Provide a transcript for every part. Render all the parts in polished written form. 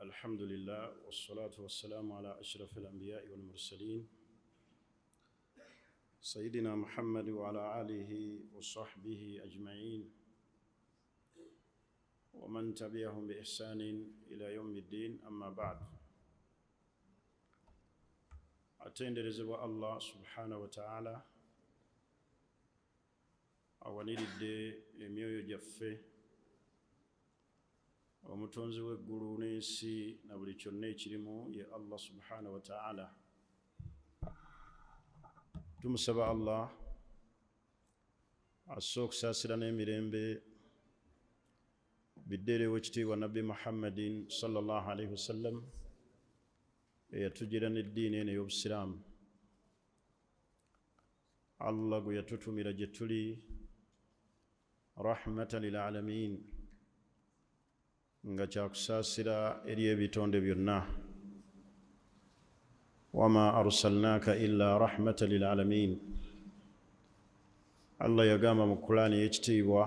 الحمد لله والصلاة والسلام على أشرف الأنبياء والمرسلين سيدنا محمد وعلى آله وصحبه أجمعين ومن تبعهم بإحسان إلى يوم الدين أما بعد atenderezebwa Allah subhanahu wa ta'ala awaniridde emyoyo gyaffe omutonzi w'eggulu n'ensi na buli kyonna ekirimu ye Allah subhanahu wa ta'ala. Tumusaba Allah asse okusaasira n'emirembe biddeerewo ekitiibwa nabbi Muhammadin sallallahu alaihi wasallam eyatugira n'eddiini eno ey'obusiraamu. Allah gwe yatutumira gye tuli rahmatan lil alamin nga kyakusaasira eri ebitonde byonna. Wama arsalnaaka illa rahmatan lil alamin. Allah yagamba mu Qur'ani y'ekitiibwa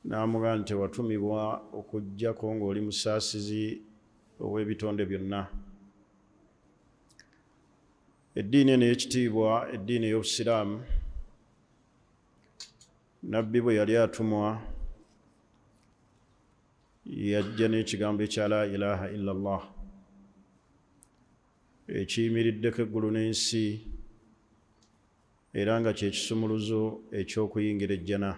n'amugamba nti watumibwa okuggyako ng'oli musaasizi ow'ebitonde byonna. Eddiini eno ey'ekitiibwa, eddiini ey'obusiraamu, nabbi bwe yali atumwa yajja n'ekigambo ekya la ilaha illa Allah ekiyimiriddeko eggulu n'ensi era nga kye kisumuluzo eky'okuyingira ejjana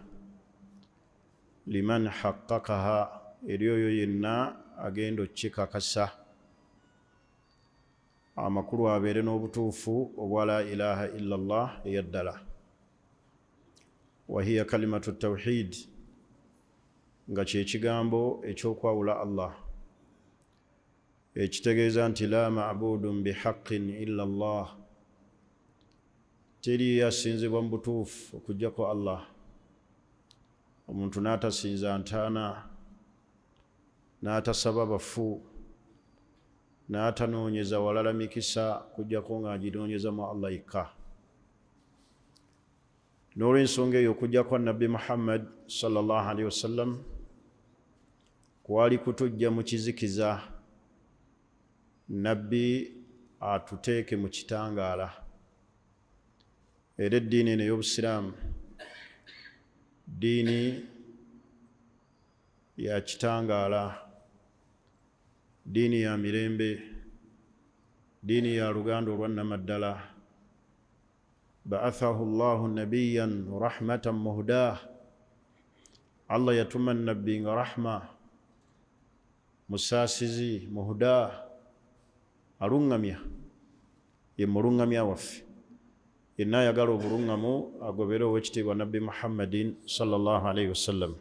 liman haqqaqaha, eri oyo yenna agenda okikakasa amakulu abeere n'obutuufu obwa la ilaha illa Allah eyaddala. Wa hiya kalimatu tawhid, nga kye kigambo ekyokwawula Allah ekitegeeza nti la ma'budun bihaqqin illa Allah, teri asinzibwa mu butuufu okuggyako Allah. Omuntu n'atasinza ntaana, n'atasaba bafu, n'atanoonyeza walala mikisa kuggyako ng'aginoonyeza mu Allah yekka. N'olw'ensonga eyo okujja kwa nabbi Muhammad sallallahu alaihi wasallam kwali kutujja mu kizikiza, nabbi atuteeke mu kitangaala. Era eddiini eno ey'obusiraamu ddiini ya kitangaala, ddiini ya mirembe, ddiini ya luganda olwannamaddala. Ba'athahu Allahu nabiyyan rahmatan muhdaah, Allah yatuma nabbi nga rahma, musaasizi, muhdaah, alungamya, ye mulungamya waffe. Yenna ayagala obulungamu agobere ow'ekitiibwa nabbi Muhammadin sallallahu alaihi wasallam.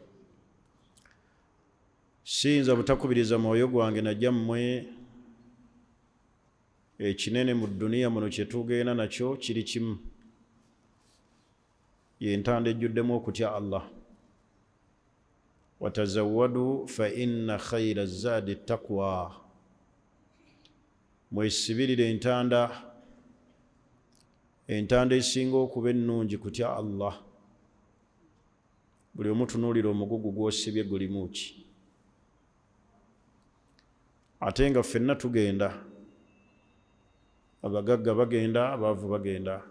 Siyinza butakubiriza mwoyo gwange najja mmwe ekinene mu dduniya muno kye tugenda nakyo kiri kimu, ye ntanda ejjuddemu okutya Allah. Watazawwadu fa inna khayra zaadi taqwa, mwesibirire entanda esinga okuba ennungi kutya Allah. Buli omu tunuulira omugugu gw'osibye gulimu ki? Ate nga ffenna tugenda, abagagga bagenda, abaavu bagenda,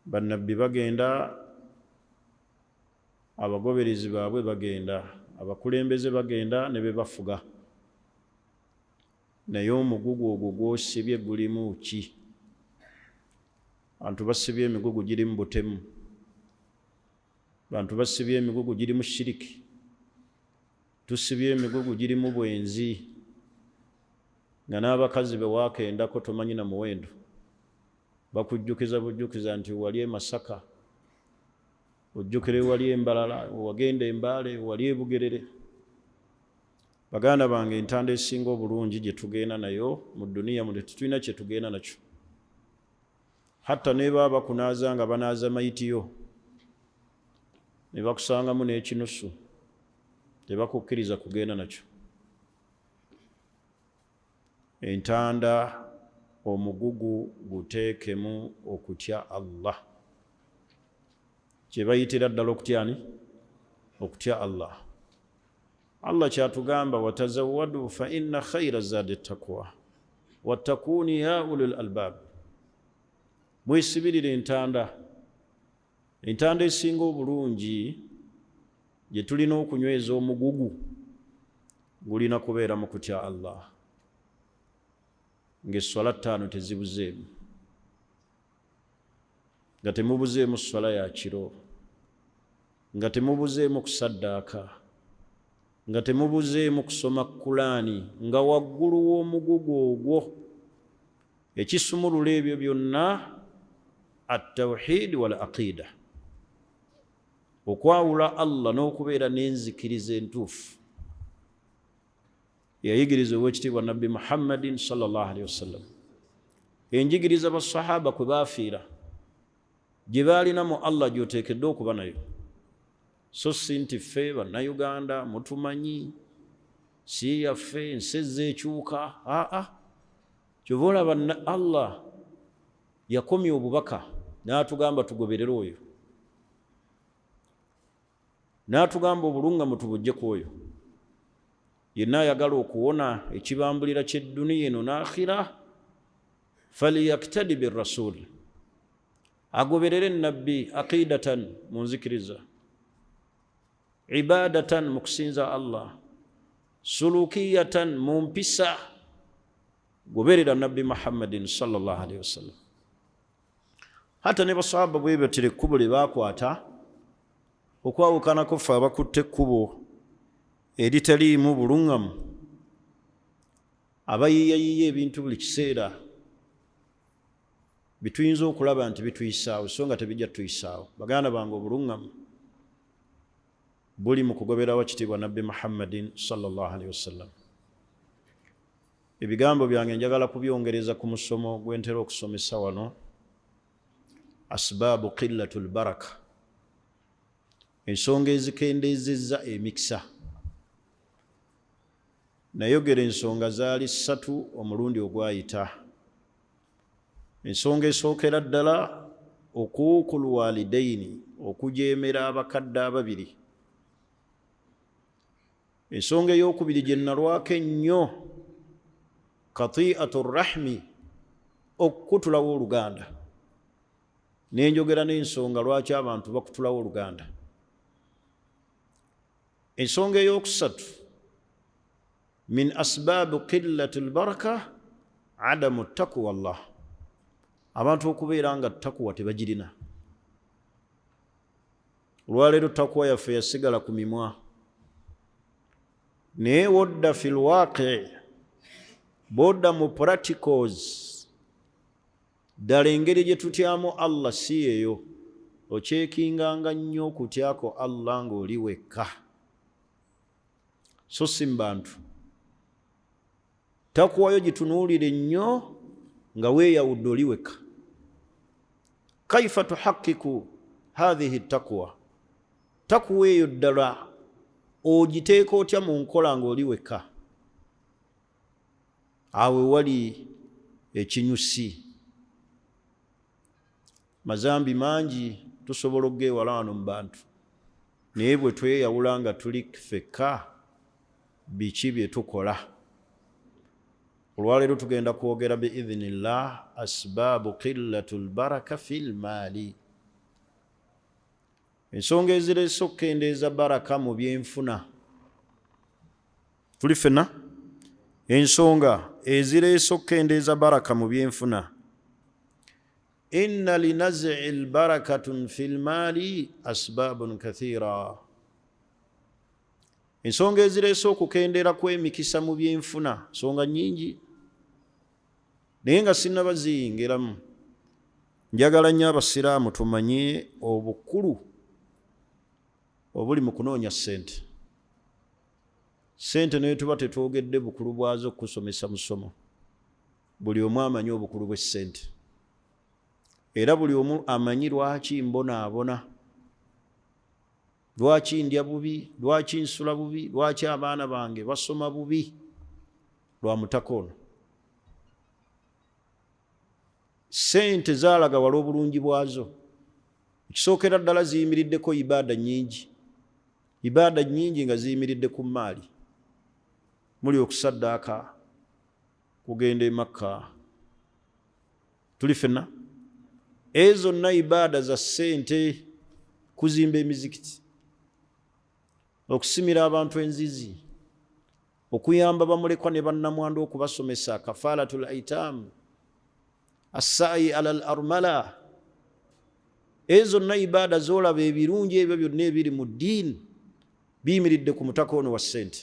bannabbi bagenda, abagoberezi baabwe bagenda, abakulembeze bagenda ne be bafuga. Naye omugugu ogwo gw'osibye gulimu ki? Bantu basibye emigugu giri mu butemu, bantu basibye emigugu giri mu shiriki, tusibye emigugu giri mu bwenzi, nga n'abakazi be waakendako tomanyi na muwendo, bakujjukiza bujjukiza nti wali e Masaka, ojjukire wali Embalala, wagenda Embaale, wali e Bugerere. Baganda bange, entanda esinga obulungi gye tugenda nayo mu dduniya muno tetulina kye tugenda nakyo. Hatta ne baba bakunaaza nga banaaza mayitiyo ne bakusangamu n'ekinusu, tebakukkiriza kugenda nakyo. Entanda, omugugu guteekemu okutya Allah, kye bayitira ddala okutyani? Okutya Allah. Allah kyatugamba watazawwadu fa inna khayra zadi taqwa wattakuni ya ulul albab. Mwesibirire entanda esinga obulungi gye tulina okunyweza omugugu gulina kubeera mu kutya Allah, ng'esswala 5 tezibuzeemu, nga temubuzeemu swala ya kiro, nga temubuzeemu kusaddaaka, nga temubuzeemu kusoma Kulaani, nga waggulu w'omugugu ogwo ekisumulula ebyo byonna at-tawhid wal aqida, okwawula Allah n'okubeera n'enzikiriza entuufu yayigiriza Oweekitiibwa Nabbi Muhammadin sallallahu alaihi wasallam. Enjigiriza basahaba kwe baafiira gye baalinamu Allah gy'oteekedde okuba nayo, so si nti ffe bannayuganda mutumanyi si yaffe ensi ez'ekyuka. Kyova olaba Allah yakomya obubaka n'atugamba tugoberere oyo, n'atugamba obulungamu tubujje ku oyo. Yenna ayagala okuwona ekibambulira ky'edduniya eno n'akhira, falyaktadi birrasul, agoberere nabbi aqidatan mu nzikiriza, ibadatan mu kusinza Allah, sulukiyatan mu mpisa, goberera nabbi Muhammadin sallallahu alaihi wasallam. Hata ne basahaba bwe batire ekkubo lye baakwata okwawukanako ffe abakutte ekkubo eritaliimu bulungamu, abayiiyayiiya ebintu buli kiseera bituyinza okulaba nti bituyisaawo so nga tebijja tuyisaawo. Baganda bange, obulungamu buli mu kugobera Oweekitiibwa Nabbi Muhammadin sallallahu alaihi wasallam. Ebigambo byange njagala kubyongereza ku musomo gwe ntera okusomesa wano, asbaabu qillatul baraka, ensonga ezikendeezezza emikisa. Nayogera ensonga zaali 3 omulundi ogwayita. Ensonga esookera ddala okuukul walidaini, okujeemera abakadde ababiri. Ensonga ey'okubiri gye nalwako ennyo, qati'atu rrahmi, okukutulawo oluganda. Nenjogera n'ensonga lwaki abantu bakutulawo oluganda. Ensonga ey'okusatu, min asbaabu qillati albaraka adamu taqwa Allah, abantu okubeera nga takuwa tebagirina. Olwaleero takuwa yaffe yasigala ku mimwa, naye wodda fil waaqi, bodda mu practicals, ddala engeri gye tutyamu Allah si eyo. Okyekinganga nnyo okutyako Allah ng'oli wekka, so si mu bantu. Takuwayo gitunuulire nnyo nga weeyawudde oli wekka. Kaifa tuhakkiku hadhihi taqwa, takuwa eyo ddala ogiteeka otya mu nkola ng'oli wekka? Awe wali ekinyusi. Mazambi mangi tusobola okgeewala wano mu bantu, naye bwe tweyawula nga tuli ffekka, biki bye tukola? Olwaleero tugenda kwogera biidhnillah asbaabu qillatul baraka fil maali, ensonga ezireese okukendeeza baraka mu byenfuna. Tuli ffenna? Ensonga ezireese okukendeeza baraka mu byenfuna. Inna linaz'i albarakatun fil maali asbaabun kathiira, ensonga ezireese okukendeera kw'emikisa mu byenfuna nsonga nnyingi, naye nga sinnabaziyingiramu. Njagala nnyo abasiraamu tumanye obukulu obuli mu kunoonya ssente. Ssente naye tuba tetwogedde bukulu bwazo okusomesa musomo. Buli omu amanyi obukulu bw'essente, era buli omu amanyi lwaki mbonaabona, lwaki ndya bubi, lwaki nsula bubi, lwaki abaana bange basoma bubi, lwa mutaka ono. Ssente zaalaga wala obulungi bwazo. Ekisookera ddala ziyimiriddeko ibaada nnyingi, ibaada nnyingi nga ziyimiridde ku maali. muli okusaddaaka kugenda e Makka tuli ffenna ezo zonna ibaada za ssente kuzimba emizikiti okusimira abantu enzizi okuyamba bamulekwa ne bannamwandu okubasomesa kafalatul aitam assai ala al armala ezo zonna ibaada zolaba ebirungi ebyo byonna ebiri mu ddiini biyimiridde ku mutaka ono wa ssente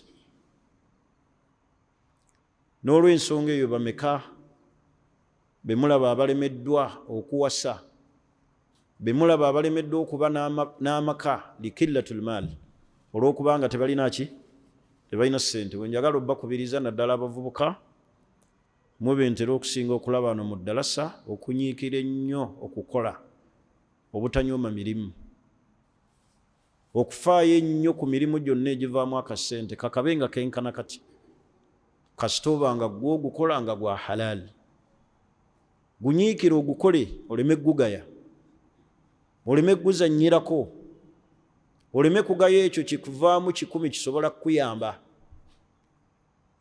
n'olw'ensonga eyo bameka be mulaba abalemeddwa okuwasa be mulaba abalemeddwa okuba n'amaka likillatul maali olw'okubanga tebalina ki tebalina ssente wenjagala obbakubiriza naddala abavubuka mube ntera okusinga okulaba wano mu ddalasa okunyiikira ennyo okukola obutanyooma mirimu okufaayo ennyo ku mirimu gyonna egivaamu akassente kakabe nga kenkana kati kasita oba nga gwe ogukola nga gwa halaali gunyiikire ogukole oleme gugaya oleme guzannyirako oleme kugaya ekyo kikuvaamu 10 kisobola kukuyamba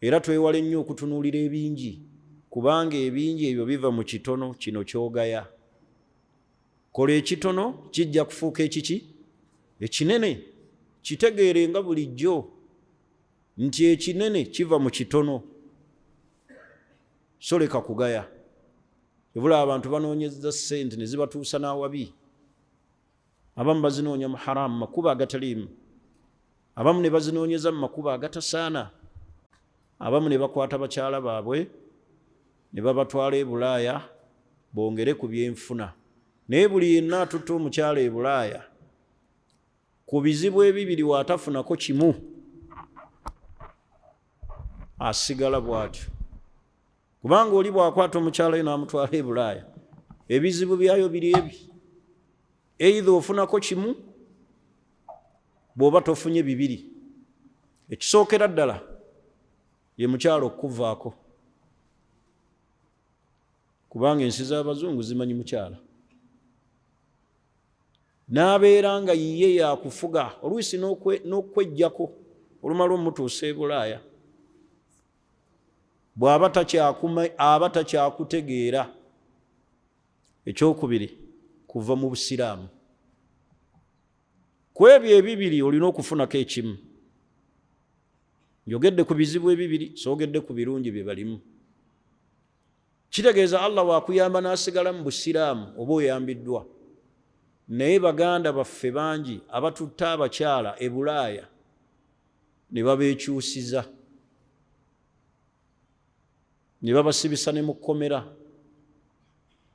era twewale nnyo okutunuulira ebingi kubanga ebingi ebyo biva mu kitono kino kyogaya kola ekitono kijja kufuuka ekiki ekinene kitegeere nga bulijjo nti ekinene kiva mu kitono so leka kugaya ebula abantu banoonyeza ssente ne zibatuusa n'awabi abamu bazinoonya mu haramu makuba agataliimu abamu ne bazinoonyeza mu makuba agatasaana abamu ne bakwata bakyala baabwe ne babatwala e Bulaaya bongere ku byenfuna naye buli yenna atutta omukyala e Bulaaya ku bizibu ebibiri waatafunako kimu asigala bw'atyo kubanga oli bw'akwata omukyala yo n'amutwala e Bulaaya ebizibu byayo biri ebi eitha ofunako kimu bw'oba tofunye bibiri ekisookera ddala ye mukyala okuvaako kubanga ensi z'abazungu zimanyi mukyala n'abeera nga yiye yakufuga oluusi n'okwejjako olumala omutuusa e Bulaaya bw'aba takyakutegeera ekyokubiri kuva mu busiraamu ku ebyo ebibiri olina okufunako ekimu njogedde ku bizibu ebibiri soogedde ku birungi bye balimu kitegeeza Allah waakuyamba n'asigala mu busiraamu oba oyambiddwa naye baganda baffe bangi abatutta abakyala e Bulaaya ne babeekyusiza ne babasibisa ne mu kkomera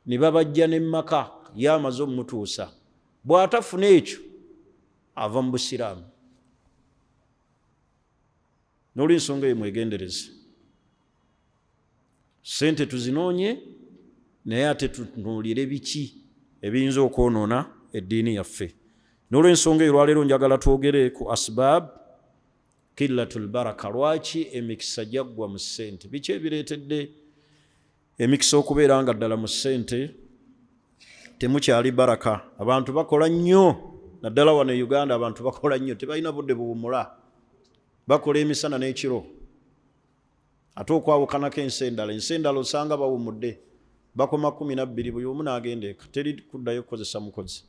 ne babajja ne maka yamaze omutuusa bw'atafuna ekyo ava mu busiraamu n'olw'ensonga eyo mwegendereze ssente tuzinoonye naye ate tutunuulire biki ebiyinza okwonoona eddiini yaffe n'olw'ensonga eyo lwaleero njagala twogere ku asbaab killatul baraka lwaki emikisa gyaggwa mu ssente biki ebireetedde emikisa okubeera nga ddala mu ssente temukyali baraka abantu bakola nnyo naddala wano e Uganda abantu bakola nnyo tebalina budde buwumula bakola emisana n'ekiro ate okwawukanako ensi endala osanga bawumudde bakoma 12 buli omu n'agenda eka teri kuddayo kukozesa mukozi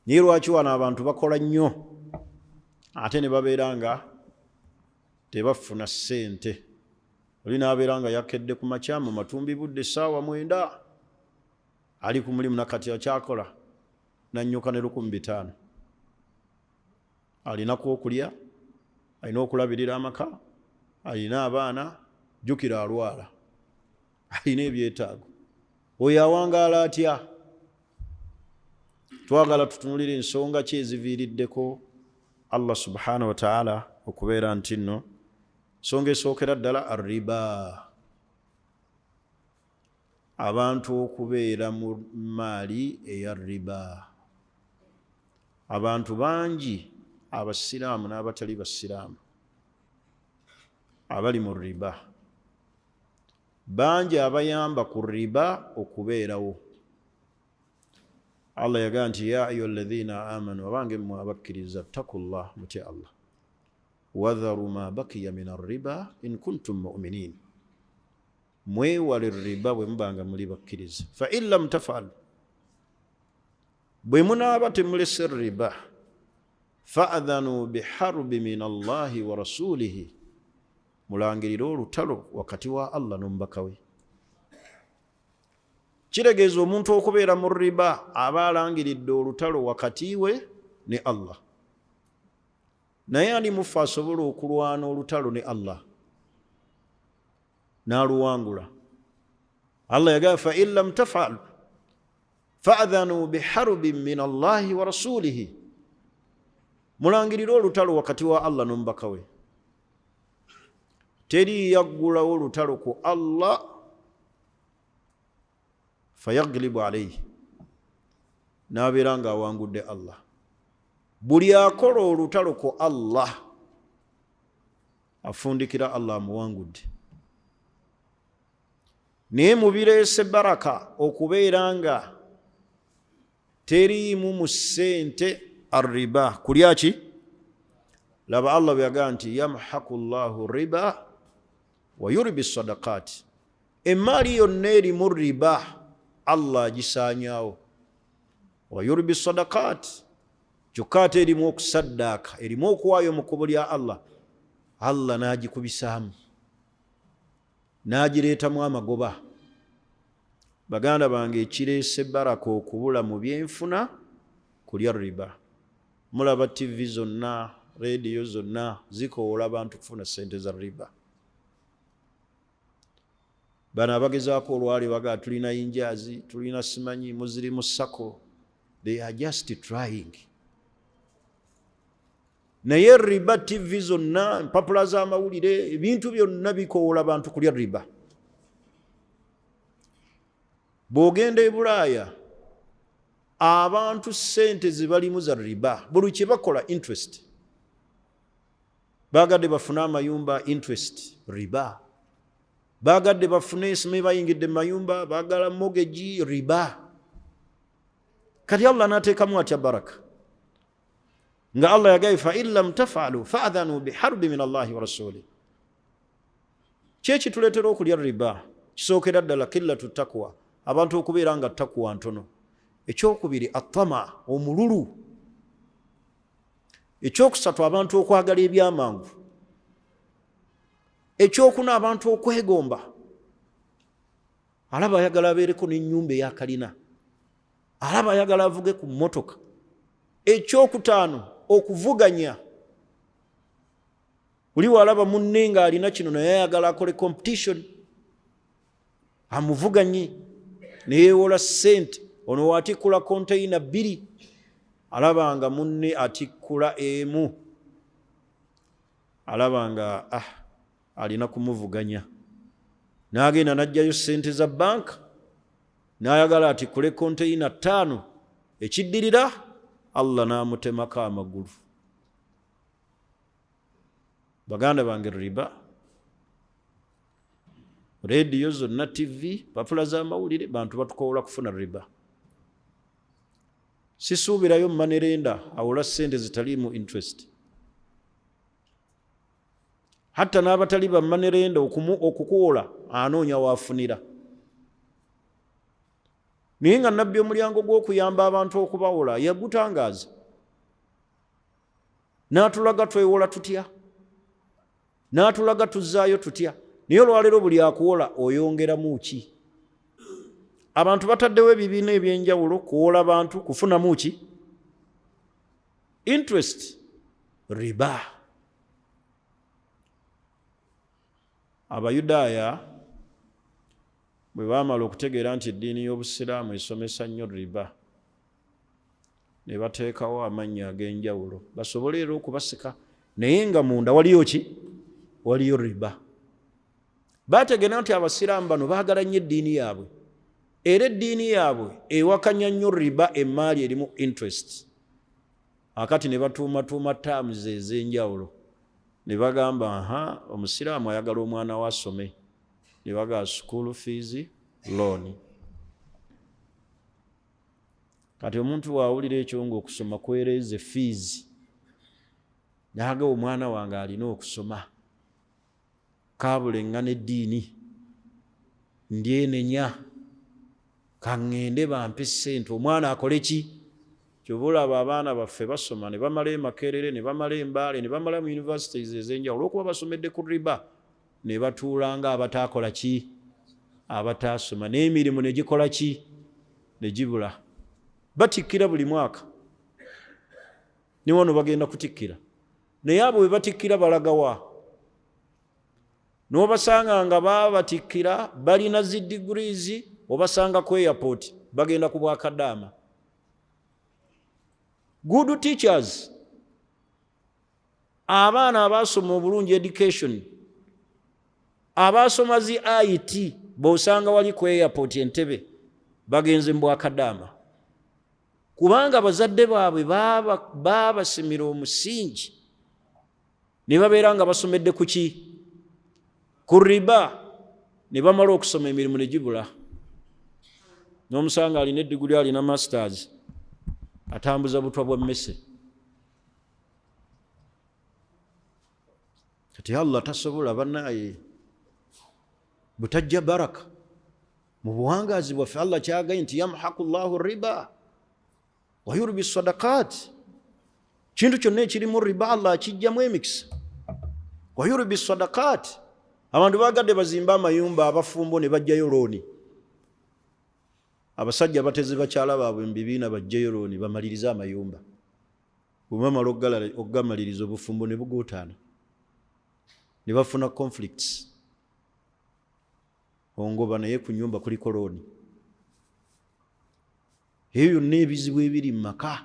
naye lwaki wano abantu bakola nnyo ate ne babeera nga tebafuna ssente oli n'abeera nga yakedde ku makya mu matumbi budde essaawa 9 ali ku mulimu nakati akyakola nannyuka ne 1500 alinaku okulya alina okulabirira amaka alina abaana jjukira alwala alina ebyetaago oyo awangaala atya twagala tutunulire ensonga ki eziviiriddeko Allah subhanahu wa ta'ala okubeera nti nno nsonga esookera ddala arriba abantu okubeera mu maali eya riba abantu bangi abasiraamu n'abatali basiraamu abali mu riba bangi abayamba ku riba okubeerawo Allah yagaa nti ya ayuha alladhina amanu abange mmwe abakkiriza ttakullah mutye Allah wadharu ma bakiya min arriba in kuntum mu'minin, mwewale riba bwe mubanga muli bakkiriza. Fa in lam tafalu, bwe munaaba temulese riba, fa'adhanu biharbi min Allahi wa rasulihi, mulangirire olutalo wakati wa Allah n'omubaka we. Kitegeeza omuntu okubeera mu riba aba alangiridde olutalo wakati we ne Allah. Naye ani mufa asobola okulwana olutalo ne Allah n'aluwangula? Allah yagamba fa in lam tafalu fa'adhanu biharbin min Allahi wa rasulihi, mulangirire olutalo wakati wa Allah n'omubaka we. Teri yaggulawo olutalo ku Allah fayaglibu alayhi, n'abeera nga awangudde Allah. Buli akola olutalo ku Allah afundikira Allah amuwangudde. Naye mubireese baraka okubeera nga teriimu mu ssente arriba, kulya ki? Laba Allah byaga nti yamhaku Allahu riba wa yurbi sadaqati, emaali yonna erimu riba Allah agisaanyaawo. Wa yurbi sadaqati, kyokka ate erimu okusaddaaka, erimu okuwaayo mu kkubo lya Allah, Allah n'agikubisaamu n'agireetamu amagoba. Baganda bange, ekireese baraka okubula mu byenfuna kulya riba. Mulaba TV zonna, radio zonna zikoola abantu kufuna sente za riba. Bano abagezaako olwali baga tulina injaazi, tulina simanyi muziri mu sako, they are just trying. Naye riba, TV zonna, empapula z'amawulire, ebintu byonna bikoola bantu kulya riba. Bw'ogenda e Bulaaya, abantu sente zibalimu za riba, buli kye bakola interest. Bagadde bafune amayumba, interest, riba. Bagadde bafune esime bayingidde mu mayumba, bagala mortgage, riba. Kati Allah n'ateekamu atya baraka. Nga Allah yagaye fa in lam tafalu fa'adhanu biharbi min Allahi wa rasuli. Kyeki tuleetera okulya riba, kisookera ddala qillatu taqwa, abantu okubeera nga takwa ntono. Ekyokubiri attama, omululu. Ekyokusatu abantu okwagala ebyamangu. Ekyokuna abantu okwegomba. Alaba ayagala abeereko n'ennyumba eyakalina, alaba ayagala avuge ku mmotoka. Ekyokutaano okuvuganya. Oli walaba munne nga alina kino naye ayagala akole competition, amuvuganye neyewola ssente. Ono watikkula konteyina 2, alaba nga munne atikkula emu, alaba nga alina kumuvuganya. N'agenda n'ajjayo ssente za banka, n'ayagala atikkule konteyina 5, ekiddirira Allah n'amutemako amagulu. Baganda bange, riba, radio zonna, TV, papula z'amawulire, bantu batukoola kufuna riba. Sisuubirayo manerenda awola ssente zitaliimu interest. Hatta n'abatali ba manerenda okukuwola anoonya waafunira. Naye nga nabbi omulyango gw'okuyamba abantu okubawola yagutangaaza. N'atulaga twewola tutya, n'atulaga tuzzaayo tutya. Naye olwaleero buli akuwola oyongeramu ki? Abantu bataddewo ebibiina ebyenjawulo kuwola bantu kufunamu ki? Interest, riba. Abayudaaya bwe baamala okutegeera nti eddiini y'Obusiraamu esomesa nnyo riba, ne bateekawo amannya ag'enjawulo basobole era okubasika, naye nga munda waliyo ki? Waliyo riba. Baategeera nti Abasiraamu bano baagala nnyo eddiini yaabwe, era eddiini yaabwe ewakanya nnyo riba, emaali erimu interest. Akati ne batuumatuuma terms ez'enjawulo, ne bagamba Omusiraamu ayagala omwana we asome, ne bagamba school fees loan. Kati omuntu waawulira ekyo ng'okusoma kwereeze fees, naga omwana wange alina okusoma kabuleŋŋana eddiini ndyenenya kaŋŋende bampe ssente omwana akole ki kyova olaba abaana baffe basoma ne bamala Makerere ne bamala Mbale ne bamala mu universities ez'enjawulo olwokuba basomedde ku riba ne batuula nga abataakola ki abataasoma n'emirimu ne gikola ki ne gibula batikkira buli mwaka ne wano bagenda kutikkira naye abo bwe batikkira balagawa n'obasanga nga babatikkira balina zi degrees obasanga ku airport bagenda ku Bwakadaama. Good teachers, abaana abasoma obulungi education, abasoma zi IT bosanga wali ku airport Entebbe bagenze mu Bwakadaama kubanga bazadde baabwe babasimira omusingi ne babeera nga basomedde ku ki ku riba ne bamala okusoma emirimu ne gibula n'omusanga alina eddiguli alina masters atambuza butwa bwa mmese kati Allah tasobola bannaye butajja baraka mu buwangazi bwaffe. Allah kyagaye nti yamhaqu llahu riba wa yurbi sadaqat, kintu kyonna ekiri mu riba Allah akijjamu emikisa. Wa yurbi sadaqat, abantu bagadde bazimba amayumba abafumbo ne bajjayo looni, abasajja bateze bakyala baabwe mu bibiina bajjayo looni bamaliriza amayumba, bwemamala okugamaliriza obufumbo ne buguutaana ne bafuna conflicts, ongoba naye ku nyumba kuliko looni. Eyo yonna ebizibu ebiri mu maka,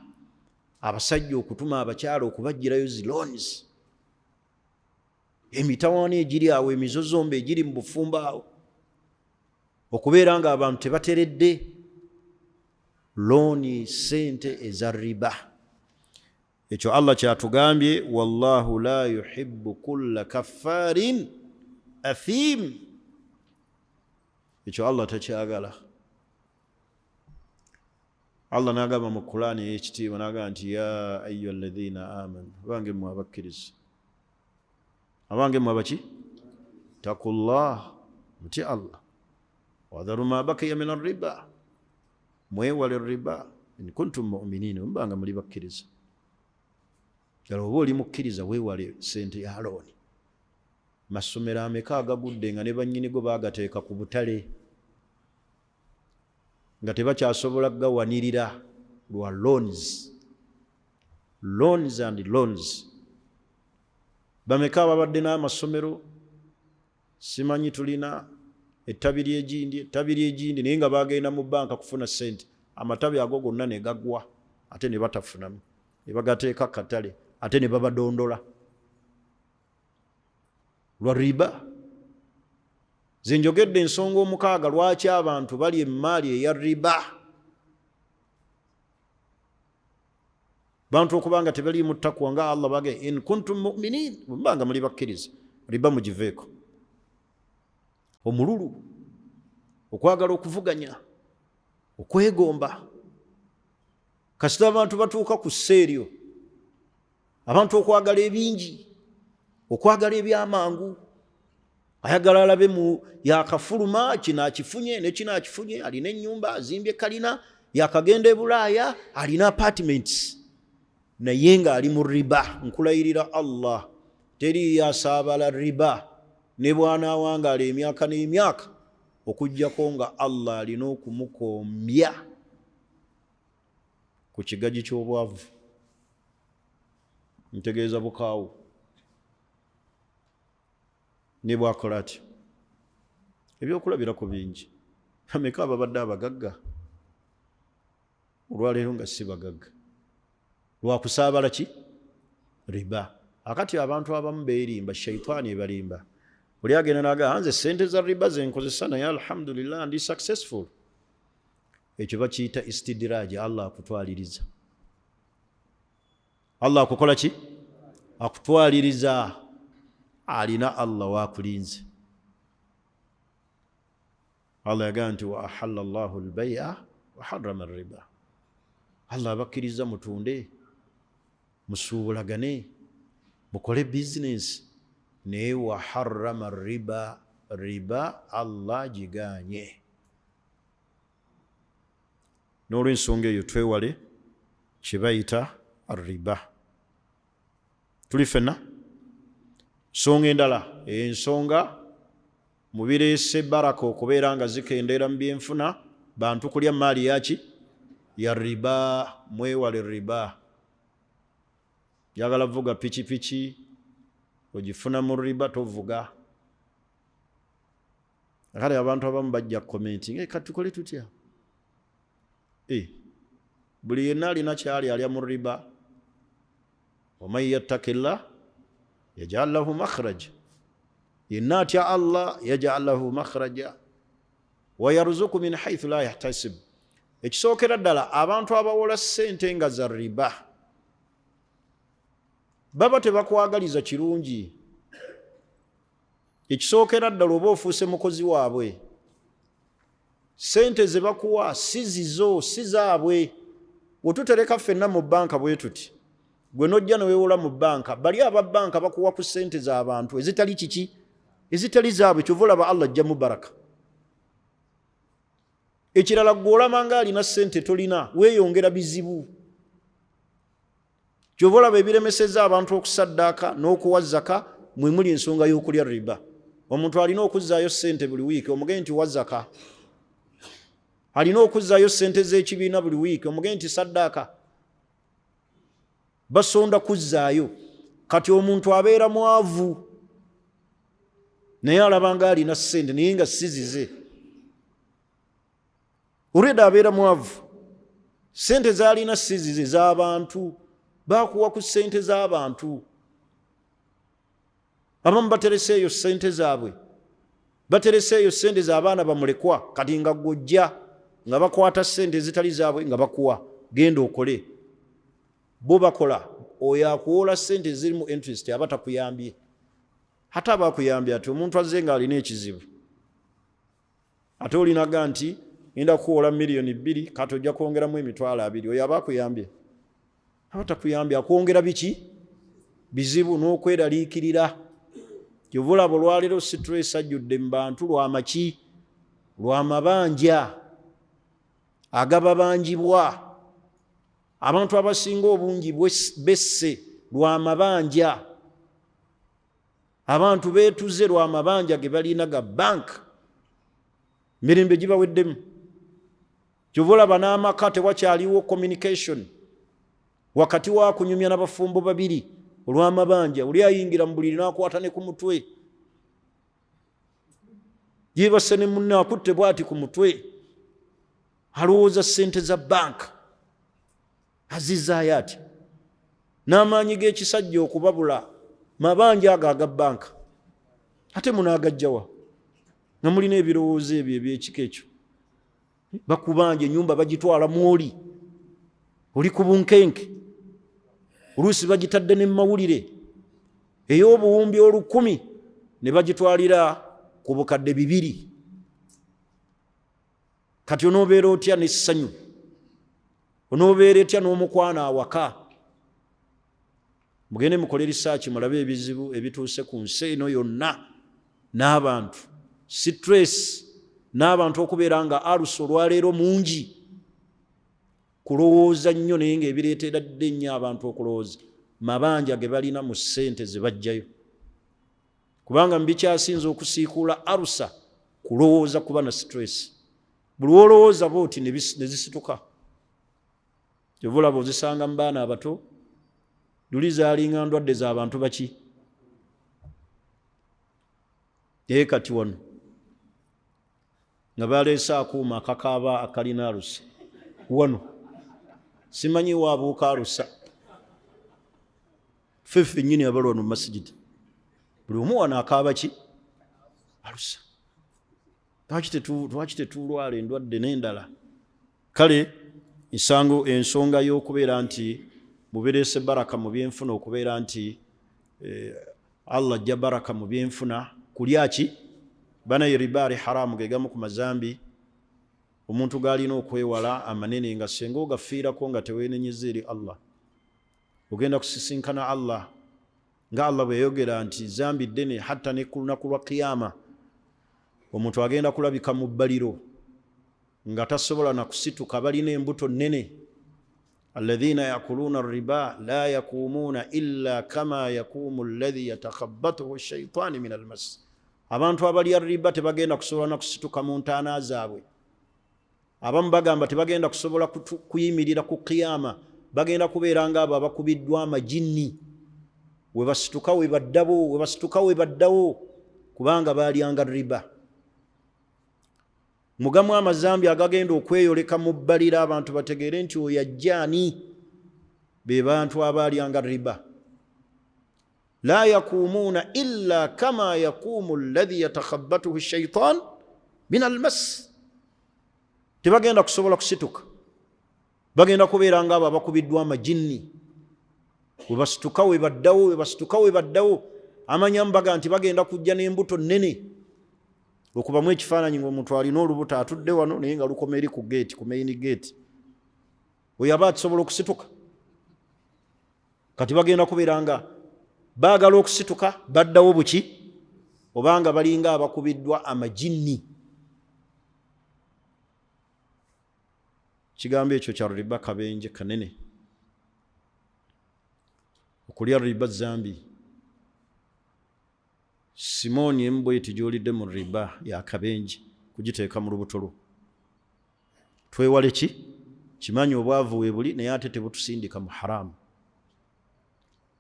abasajja okutuma abakyala okubajjirayo zi loans, emitawaana egiri awo, emizozombe egiri mu bufumbo awo, okubeera nga abantu tebateredde looni, sente eza riba. Ekyo Allah kyatugambye, wallahu la yuhibbu kulla kaffarin athim. Ekyo Allah takyagala. Allah n'agamba mu Qur'ani ey'ekitiibwa n'agamba nti ya ayyuha alladhina amanu, abange mmwe abakkiriza, abange mmwe abaki, takullah, muti Allah, wadharu ma bakiya min arriba, mwewale riba in kuntum mu'minin, mbanga muli bakkiriza. Kale oba oli mukkiriza weewale sente ya looni. Masomero ameka agagudde nga ne bannyinigo baagateeka ku butale nga tebakyasobola gawanirira lwa loans and loans. Bameka babadde n'amasomero, simanyi tulina ettabiri egindi naye nga bagenda mu banka kufuna sente, amatabi ago gonna ne gagwa ate ne batafunamu, ne bagateeka katale ate ne babadondola lwa riba. Zinjogedde ensonga omukaaga lwaki abantu bali emaali eya riba. Bantu okubanga tebali mu ttaqwa nga Allah bage in kuntum mu'minin, mbanga muli bakkiriza, riba mugiveeko. Omululu, okwagala okuvuganya, okwegomba, kasita abantu batuuka ku sseeryo, abantu okwagala ebingi, okwagala ebyamangu, ayagala alabe mu yakafuluma kino akifunye ne kino akifunye, alina ennyumba azimbye kalina, yakagenda e Bulaaya alina apartments, naye nga ali mu riba. Nkulayirira Allah, teri yasaabala riba ne bw'anaawangaala emyaka n'emyaka okuggyako nga Allah alina okumukombya ku kigagi ky'obwavu. Ntegeeza bukaawo ne bwakola atyo. Ebyokulabirako bingi. Ameka ababadde abagagga olwaleero nga si bagagga lwakusaabala ki riba. Akati abantu abamu beerimba, shaitaani ebalimba. Buli agenda n'agamba nze sente za riba zenkozesa naye alhamdulillah ndi successful. Ekyo bakiyita istidiraaji. Allah akutwaliriza. Allah akukola ki? Akutwaliriza. Alina Allah wakulinze. Allah yagamba nti wa ahalla Allahu al-bay'a wa harrama ar-riba. Allah abakkiriza mutunde, musuubulagane, mukole bizinesi. Naye wa harrama riba Allah giganye. N'olw'ensonga eyo twewale kye bayita riba. Tuli ffenna? Nsonga endala, ensonga mu bireese baraka okubeera nga zikendeera mu byenfuna, bantu kulya maali yaki? Ya riba. Mwewale riba. Njagala vuga pikipiki, ogifuna mu riba tovuga. Kale abantu abamu bajja commenting, katukole tutya? Buli yenna alina kyali alya mu riba. Waman yattakillah yaj'al lahu makhraja. Yenna atya Allah yaj'al lahu makhraja wa yarzuqu min haythu la yahtasib. Ekisookera ddala abantu abawola ssente nga za riba baba tebakwagaliza kirungi. Ekisookera ddala oba ofuuse mukozi waabwe, ssente ze bakuwa si zizo, si zaabwe. Wetutereka ffenna mu bbanka bwe tuti, gwe nojja ne weewola mu bbanka, bali aba bbanka bakuwa ku ssente z'abantu ezitali kiki? Ezitali zaabwe. Kyova olaba Allah ajjamu baraka. Ekirala gwe olaba nga alina ssente tolina, weeyongera bizibu. Kyova olaba ebiremeseza abantu okusaddaaka n'okuwa zaka mwe muli ensonga y'okulya riba. Omuntu alina okuzzaayo ssente buli wiiki, omugende nti wa zaka. Alina okuzzaayo ssente z'ekibiina buli wiiki, omugende nti saddaaka. Basonda kuzzaayo. Kati omuntu abeera mwavu naye alaba nga alina ssente naye nga sizize. Olwedda abeera mwavu. Ssente z'alina sizize z'abantu, bakuwa ku ssente z'abantu. Abamu batereseeyo ssente zaabwe, batereseeyo ssente z'abaana bamulekwa, kati nga gojja nga bakwata ssente ezitali zaabwe nga bakuwa, genda okole. Bo bakola, oyo akuwola ssente zirimu interest aba takuyambye. Ate aba akuyambye ati omuntu azze nga alina ekizibu. Ate olinaga nti ngenda kuwola miliyoni 2 kati ojja kwongeramu emitwalo 2, oyo aba akuyambye. Aba takuyambye, akwongera biki? Bizibu n'okweraliikirira. Kyova olaba olwaleero stress ajjudde mu bantu lwamaki? Lwamabanja agababanjibwa. Abantu abasinga obungi besse lwamabanja. Abantu beetuze lwamabanja ge balina ga bank. Mirembe gibaweddemu. Kyova olaba n'amaka tewakyaliwo communication wakati wa kunyumya n'abafumbo babiri olw'amabanja. Oli ayingira mu buliri n'akwata ne ku mutwe, yeebase ne munne akutte bw'ati ku mutwe, alowooza ssente za bank azizaayo ati. N'amaanyi g'ekisajja okubabula mabanja ago aga bank. Ate munaagajjawa nga mulina ebirowoozo ebyo eby'ekika ekyo. Bakubanja ennyumba bagitwala mwoli, oli ku bunkenke. Oluusi bagitadde ne mawulire ey'obuwumbi 10,000 ne bagitwalira ku bukadde 2. Kati onoobeera otya n'essanyu? Onoobeera etya n'omukwana awaka? Mugende mukole research mulabe ebizibu ebituuse ku nsi eno yonna n'abantu. Stress n'abantu okubeera nga alusa olwaleero mungi. Kulowooza nnyo naye ng'ebireetera dde nnyo abantu okulowooza mabanja ge balina mu ssente ze bajjayo. Kubanga mu bikyasinze okusiikuula alusa kulowooza kuba na stress. Buli olowooza booti ne zisituka. Kyova olaba ozisanga mu baana abato, luli zaalinga ndwadde z'abantu baki? Naye kati wano nga baleese akuuma akakaaba akalina alusa wano, simanyi waabuuka alusa. Ffe nnyini abali wano mu masigidi, buli omu wano akaaba ki? Alusa. Lwaki tetuulwala endwadde n'endala? Kale ensonga y'okubeera nti mubireese baraka mu byenfuna, okubeera nti Allah ajja baraka mu byenfuna. Kulya ki? Banaye ribaari haramu, ge gamu ku mazambi omuntu g'alina okwewala amanene, nga singa ogafiirako nga teweenenyeza eri Allah, ogenda kusisinkana Allah nga Allah bwe yayogera nti zambi ddene hatta ne ku lunaku lwa qiyama omuntu agenda kulabika mu bbaliro nga tasobola na kusituka, balina embuto nnene. alladhina yakuluna arriba la yakumuna illa kama yakumu alladhi yatakhabbathu ash-shaytanu min al-mas. abantu abalya riba tebagenda kusobola na kusituka mu ntaana zaabwe. abamu bagamba tebagenda kusobola kuyimirira ku qiyama, bagenda kubeera nga abo abakubiddwa amajinni, webasituka webaddawo kubanga balyanga riba. mugamu amazambi agagenda okweyoleka mu bbalira, abantu bategeere nti oyo ajjaani, be bantu abalyanga riba. la yakumuna illa kama yakumu alladhi yatakhabbathu ash-shaytan min al-mas. tebagenda kusobola kusituka, bagenda kubeera nga abo abakubiddwa amajinni, webasituka webaddawo. amanyamu baga nti bagenda kujja n'embuto nnene, okubamu ekifaananyi ng'omuntu alina olubuto atudde wano naye nga lukoma eri ku geeti, ku main gate, oyo aba atisobola okusituka. kati bagenda kubeera nga baagala okusituka baddawo buki, obanga balinga abakubiddwa amajinni. kigambo ekyo kya riba kabenje kanene. okulya riba zambi. Simoni embweti gyolidde mu riba ya kabenje kugiteeka mu lubuto lwo. twewale ki? kimanyi obwavu webuli naye ate tebutusindika mu haramu.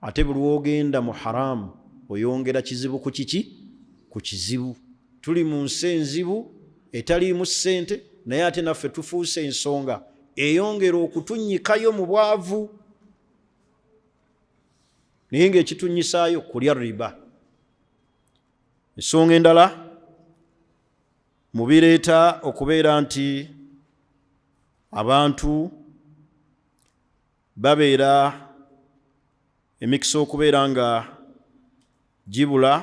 ate buli wogenda mu haramu oyongera kizibu ku kiki? ku kizibu. tuli mu nsi enzibu etaliimu ssente, naye ate naffe tufuuse ensonga eyongera okutunnyikayo mu bwavu. naye ng'ekitunyisaayo kulya riba. ensonga endala mubireeta okubeera nti abantu babeera emikisa okubeera nga gibula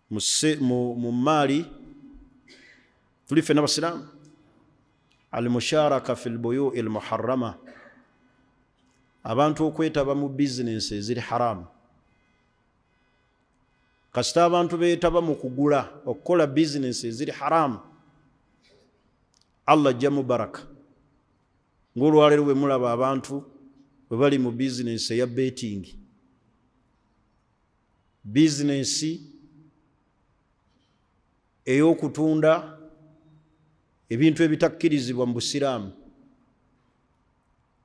mu maali. tuli ffenna basiraamu. al-musharaka fi al-buyu' al-muharrama, abantu okwetaba mu bizinensi eziri haramu. kasita abantu beetaba mu kugula okukola bizinensi eziri haramu, Allah ajja mu baraka. ng'olwaleero bwe mulaba abantu bwe bali mu bizinensi eya betting, bizinensi ey'okutunda ebintu ebitakkirizibwa mu busiraamu,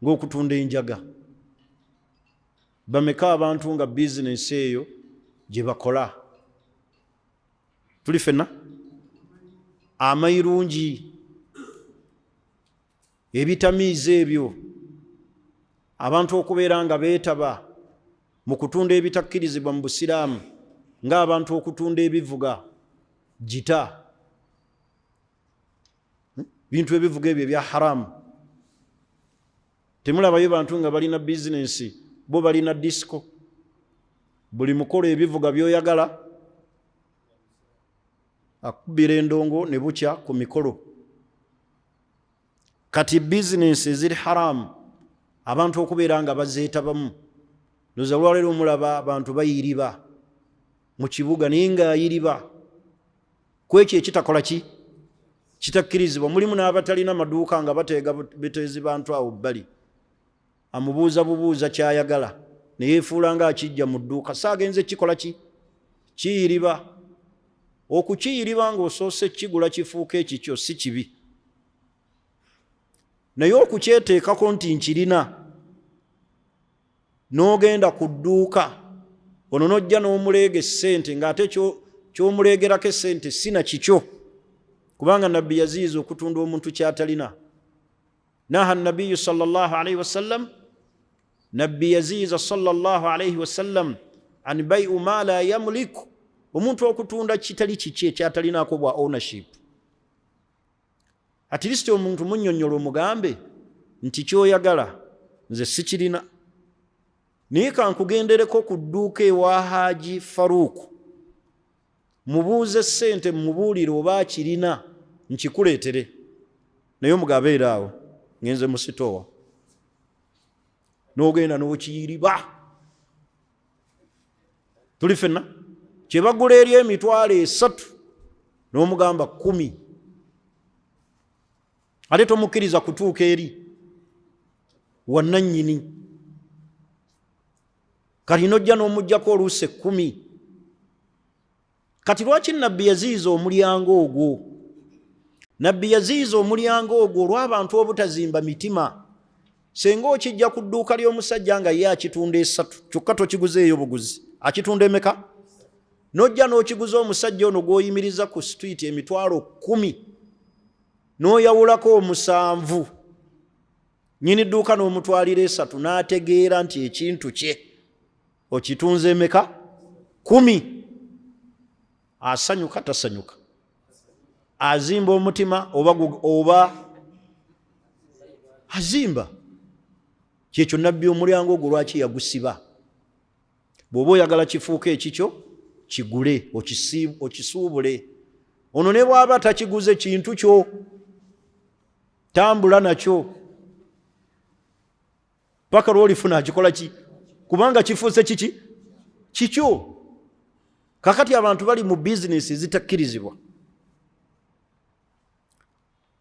ng'okutunda enjaga. bameka abantu nga bizinensi eyo gye bakola? tuli ffenna. amayirungi, ebitamiiza ebyo, abantu okubeera nga beetaba mu kutunda ebitakkirizibwa mu busiraamu, ng'abantu okutunda ebivuga, gita, bintu ebivuga ebyo ebya haramu. temulabayo bantu nga balina bizinensi, bo balina disco, buli mukolo ebivuga byoyagala, akubira endongo ne bukya ku mikolo. kati bizinensi eziri haramu abantu okubeera nga bazeetabamu. noza lwaleero omulaba abantu bayiriba mu kibuga, naye ng'ayiriba ku ekyo ekitakola ki? kitakkirizibwa. mulimu n'abatalina maduuka nga bateega biteezi bantu awo bbali, amubuuza bubuuza kyayagala neyeefuula nga akijja mu dduuka, saagenze kikola ki? kiyiriba. okukiyiriba ng'osoose kigula kifuuka ekikyo si kibi, naye okukyeteekako nti nkirina n'ogenda ku dduuka ono n'ojja n'omuleega essente ng'ate ky'omuleegerako essente sina kikyo, kubanga nabbi yaziiza okutunda omuntu kyatalina. naha nabiyu sallallahu alaihi wasallam, nabbi yaziiza sallallahu alaihi wasallam an bai'u ma la yamliku, omuntu okutunda kitali kiki ekyatalinaako bwa ownership. at least omuntu munnyonnyola omugambe nti kyoyagala nze sikirina, naye kankugendereko ku dduuka ewa Haji Faruku, mubuuze ssente mumubuulire oba akirina nkikuleetere, naye omugabeera awo ngenze mu sitoowa, n'ogenda n'okiyiriba. tuli fenna kyebagula eri emitwalo 3 n'omugamba 10 ate tomukkiriza kutuuka eri wannannyini kati nojja n'omuggyako oluusi 10 kati lwaki nabbi yaziiza omulyango ogwo nabbi yaziiza omulyango ogwo olw'abantu obutazimba mitima senga okijja ku dduuka ly'omusajja nga ye akitunda 3 kyokka tokiguzeeyo buguzi akitunda emeka nojja n'okiguza omusajja ono gw'oyimiriza ku street emitwalo 10 n'oyawulako 7 nyini dduuka n'omutwalira 3 n'ategeera nti ekintu kye okitunze emeka 10 asanyuka tasanyuka azimba omutima oba azimba kyekyo nabbi omulyango ogwo lwaki yagusiba bw'oba oyagala kifuuka ekikyo kigule okisuubule ono ne bw'aba takiguze kintu kyo tambula nakyo paka lw'olifuna akikola ki kubanga kifuuse kiki kikyo kakati abantu bali mu bizinesi zitakkirizibwa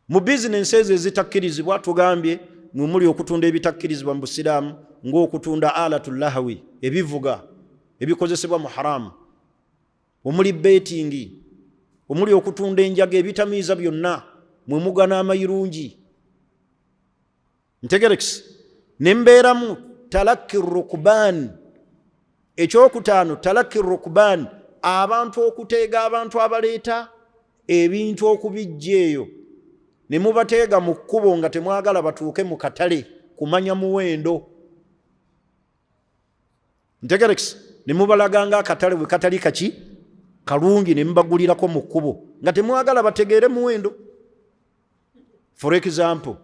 mu bizinesi ezo ezitakkirizibwa tugambye muli okutunda ebitakkirizibwa mu busiraamu ng'okutunda alatu lahawi ebivuga ebikozesebwa mu haramu omuli betingi omuli okutunda enjaga ebitamiiza byonna mwe mugana amayirungi ntegerekisi nembeeramu talakki rukban ekyokutaano talakki rukban abantu okuteega abantu abaleeta ebintu okubijja eyo ne mubateega mu kkubo nga temwagala batuuke mu katale kumanya muwendo ntegerekisi ne mubalaga nga akatale bwe katali kaki kalungi ne mubagulirako mu kkubo nga temwagala bategeere muwendo for example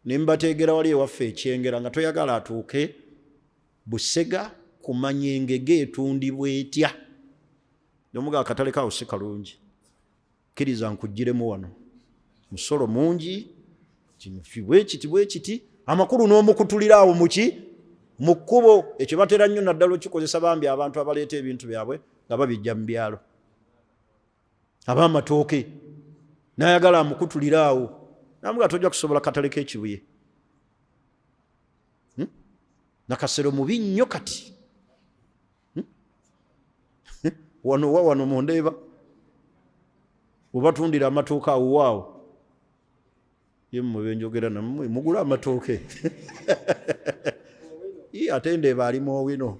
ne mubateegera wali ewaffe ekyengera nga toyagala atuuke Busega kumanya engege etundibwa etya nomuga akatale kawo si kalungi kkiriza nkugiremu wano musolo mungi bwekiti amakulu n'omukutuliraawo muki mu kkubo ekyo batera nnyo naddala okikozesa bambi abantu abaleeta ebintu byabwe nga babijja mu byalo ab'amatooke n'ayagala amukutuliraawo namuga tojja kusobola katale k'ekibuye nakasero mubi nnyo kati wano mundeeba webatundira amatooke awo waawo yemmwe benjogera nammwe mugula amatooke ate ndeeba alimu wino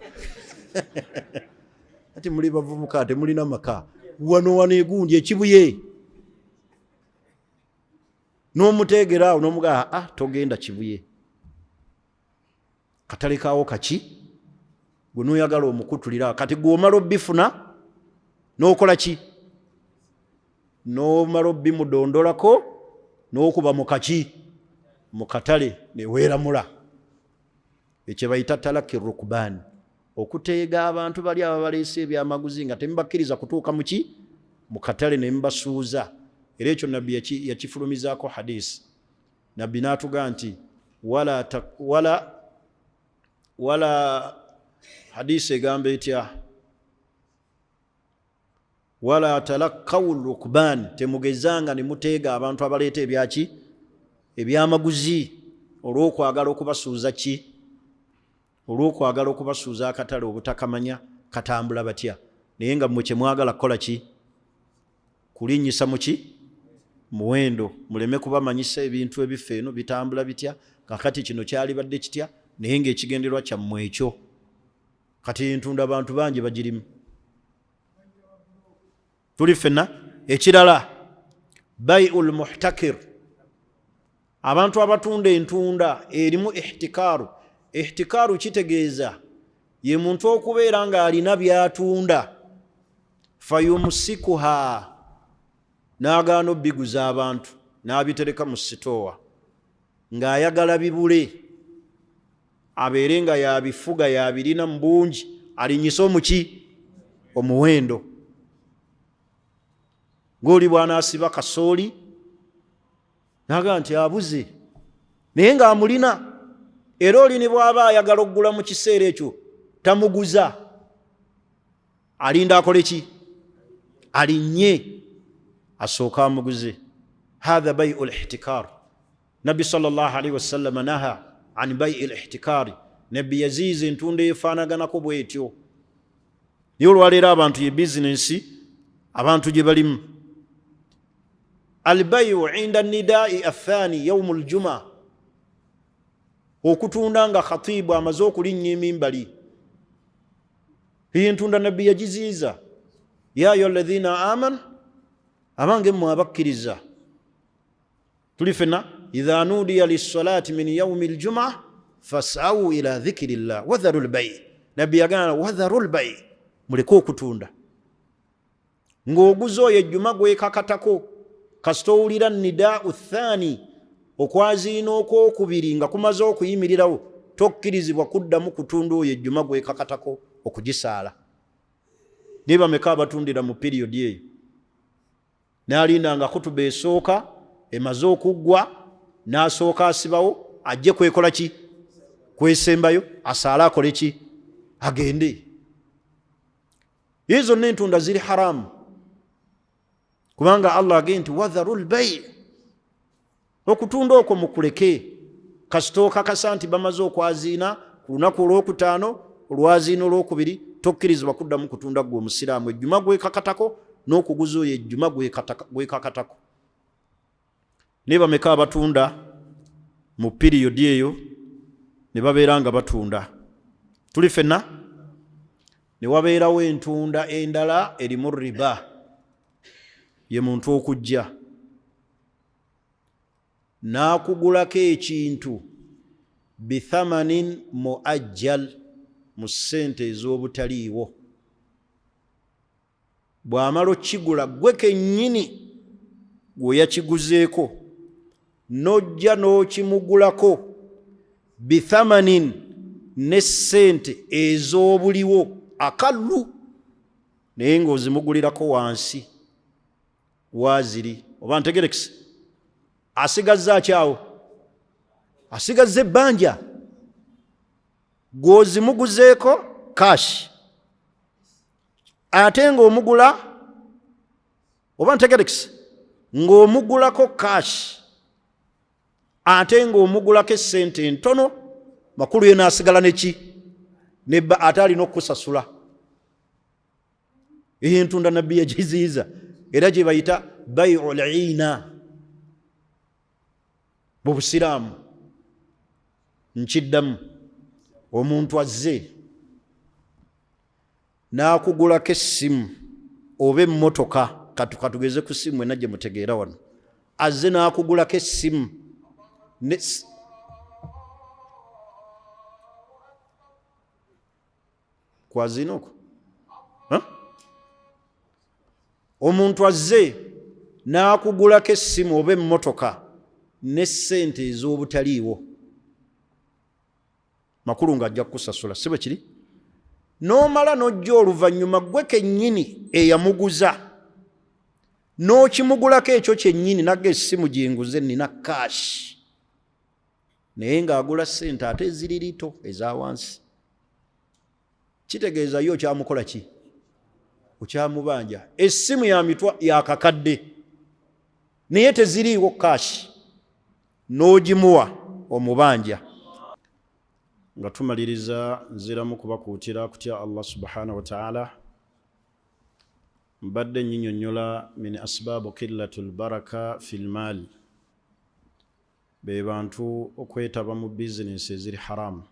ati muli bavumuka temulina maka wano egundi ekibuye n'omuteegera awo n'omugaa togenda kibuye katale kaawo kaki gwe n'oyagala omukutulira kati gw'omala obbifuna n'okola ki n'omala obbimudondolako n'okuba mu kaki mu katale neweeramula ekyo bayita talaki rukban okuteega abantu bali aba baleese ebyamaguzi nga temubakkiriza kutuuka muki mu katale ne mubasuuza era ekyo nabbi yakifulumizaako hadisi nabbi n'atugaa nti wala hadisi egamba etya wala talakkawu rukban temugezanga ne muteega abantu abaleeta ebyaki ebyamaguzi olw'okwagala okubasuuza ki olw'okwagala okubasuuza akatale obutakamanya katambula batya naye nga mmwe kyemwagala kukola ki kulinnyisa muki muwendo muleme kubamanyisa ebintu ebifa eno bitambula bitya kakati kino kyalibadde kitya naye ng'ekigenderwa kyammwe ekyo kati ntunda abantu bangi bagirimu tuli fenna ekirala bai'ul muhtakir abantu abatunda entunda erimu ihtikaaru kitegeeza ye muntu okubeera nga alina byatunda fayumsikuha n'agaana obbiguza abantu n'abitereka mu sitoowa ng'ayagala bibule abeere nga yabifuga yabirina mu bungi alinyisa omuki omuwendo ng'oli bw'anaasiba kasooli naga nti abuze naye ng'amulina era oli ne bw'aba ayagala okugula mu kiseera ekyo tamuguza alinda akole ki? Alinnye asooka amuguze. Hatha bai'u lihtikar. Nabbi sallallahu alaihi wasallam naha an bai'i lihtikari. Nabbi yaziiza entunda efaanaganako bwetyo. Niyo olwaleero abantu ye bizinensi abantu gye balimu. Albai'u inda nidai athani yaumu ljuma, okutunda nga khatibu amaze okulinnya emimbali. Hiyo ntunda nabbi yagiziiza. Ya ayyuha alladhina amanu, abange mmwe abakkiriza. Tuli fenna idha nudiya lissalati min yaumi ljuma fas'au ila dhikrillah wadharu lbai'. Nabbi yagamba wadharu lbai', muleke okutunda. Ng'oguza oyo ejjuma gwekakatako kasita owulira nidau thani, okwaziina okwokubiri nga kumaze okuyimirirawo, tokkirizibwa kuddamu kutunda oyo ejjuma gwekakatako okugisaala. Naye bameka abatundira mu periodi eyo? N'alinda nga kutuba esooka emaze okuggwa, n'asooka asibawo ajje kwekola ki? Kwesembayo asaale akole ki? Agende. Ezo zonna entunda ziri haramu, kubanga Allah agenti wadharu lbai'. Okutunda okwo mukuleke kasita okakasa nti bamaze okwaziina ku lunaku olwokutaano, olwaziina olwokubiri, tokkirizibwa kuddamu kutunda gwe omusiraamu ejjuma gwekakatako n'okuguza oyo ejjuma gwekakatako. Naye bameka abatunda mu piriyodi eyo ne babeera nga batunda? Tuli fenna ne wabeerawo entunda endala erimu riba, ye muntu okujja n'akugulako ekintu bithamanin muajjal, mu ssente ez'obutaliiwo. Bw'amala okigula gwe kennyini gwe yakiguzeeko, n'ojja n'okimugulako bithamanin, n'essente ez'obuliwo akallu, naye ng'ozimugulirako wansi waziri. Oba ntegerekese? Asigazza akyawo, asigazza ebbanja. Gwozimuguzeeko kashi, ate ng'omugula, oba ntegerekese, ng'omugulako kashi, ate ng'omugulako essente entono, makulu ye n'asigala neki? Nebba ate alina okukusasula. Eyo entunda nabbi yagiziiza, era gye bayita bai'u l'iina mu Busiraamu. Nkiddamu, omuntu azze n'akugulako essimu oba emmotoka, katugeze ku ssimu ena gye mutegeera wano, azze n'akugulako essimu kwaziina okwo, omuntu azze n'akugulako essimu oba emmotoka n'essente ez'obutaliiwo, makulu ng'ajja kukusasula, si bwe kiri? N'omala n'ojja oluvannyuma gwe kennyini eyamuguza n'okimugulako ekyo kyennyini, nagga essimu gyenguze nina kashi, naye ng'agula ssente ate eziri lito eza wansi. Kitegeeza yo okyamukola ki? Okyamubanja. Essimu ya mitwa yakakadde naye teziriiwo kashi, n'ogimuwa omubanja. Nga tumaliriza, nziramu kubakuutira kutya Allah subhanahu wa ta'ala. Mbadde nnyinnyonnyola min asbaabu qillatul baraka fil maal, be bantu okwetaba mu bizinensi eziri haramu,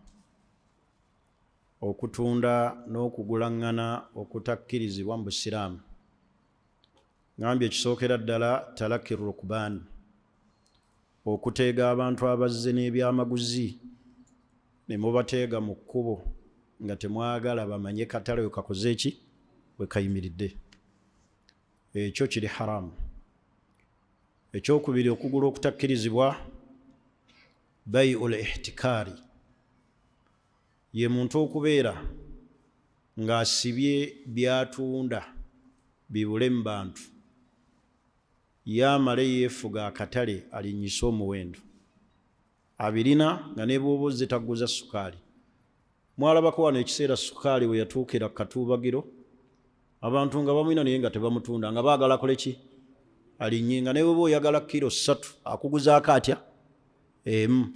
okutunda n'okugulaŋŋana okutakkirizibwa mu Busiraamu. Ngambye ekisookera ddala talaki rukban, okuteega abantu abazze n'ebyamaguzi ne mubateega mu kkubo nga temwagala bamanye katale we kakoze eki, we kayimiridde. Ekyo kiri haramu. Ekyokubiri, okugula okutakkirizibwa bai'ul ihtikari, ye muntu okubeera ng'asibye byatunda bibule mu bantu, yamale yeefuga akatale alinnyisa omuwendo, abirina nga ne bw'oba ozze taguza sukaali. Mwalabako wano ekiseera sukaali we yatuukira ku katuubagiro abantu nga bamwina naye nga tebamutunda nga baagala kole ki alinnye nga newe oyagala kilo 3 akuguzaako atya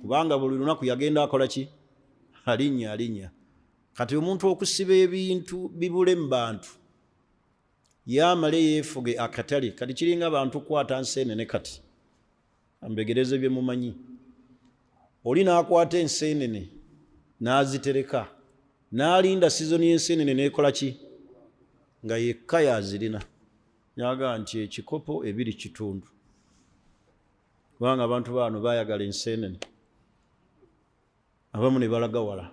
kubanga buli lunaku yagenda akola ki alinnya kati omuntu okusiba ebintu bibule mu bantu yamale yeefuge akatale kati kiringa abantu kwata enseenene kati ambegereze bye mumanyi oli n'akwata enseenene n'azitereka n'alinda sizoni y'enseenene n'ekola ki nga yekka yazirina nyaga nti ekikopo 2 kitundu kubanga abantu bano bayagala enseenene abamu ne balaga wala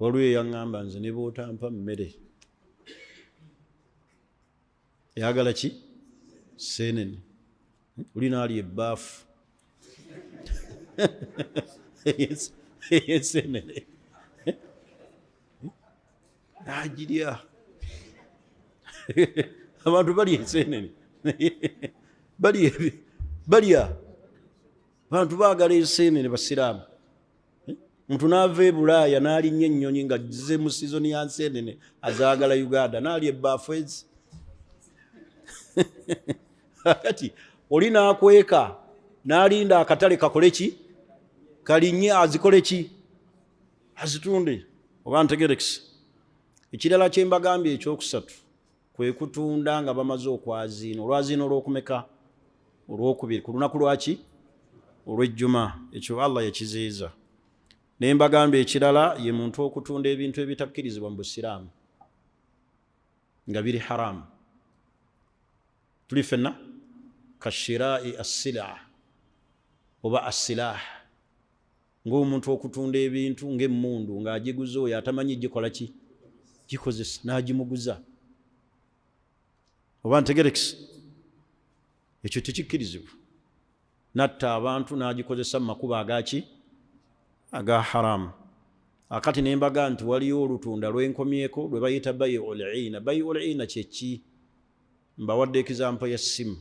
waliwo eyaŋŋamba nze ne bootampa mmere yagala ki seenene oli naali ebbaafu ey'enseenene n'agirya abantu balya enseenene balya abantu baagala enseenene basiraamu muntu n'ava e Bulaaya n'alinnya ennyonyi nga zize mu sizoni ya nseenene azaagala Uganda n'alya ebbaafu ezi kati oli n'akweka n'alinda akatale kakole ki kalinnye azikole ki azitunde oba ntegerekisa ekirala kye mbagambye ekyokusatu kwe kutunda nga bamaze okwaziina olwaziina olw'okumeka olw'okubiri ku lunaku lwaki olw'ejjuma ekyo Allah yakiziyiza naye mbagambye ekirala ye muntu okutunda ebintu ebitakkirizibwa mu busiraamu nga biri haramu tuli fenna kashirai assila oba assilah ng'omuntu okutunda ebintu ng'emmundu ng'agiguza oyo atamanyi gikola ki gikozesa n'agimuguza oba ntegerekisa ekyo tekikkirizibwa natta abantu n'agikozesa mu makubo agaki aga haramu akati nembaga nti waliyo olutunda lwenkomyeko lwe bayita bayi'ul ina bayi'ul ina kyeki mbawadde ekizampo ya ssimu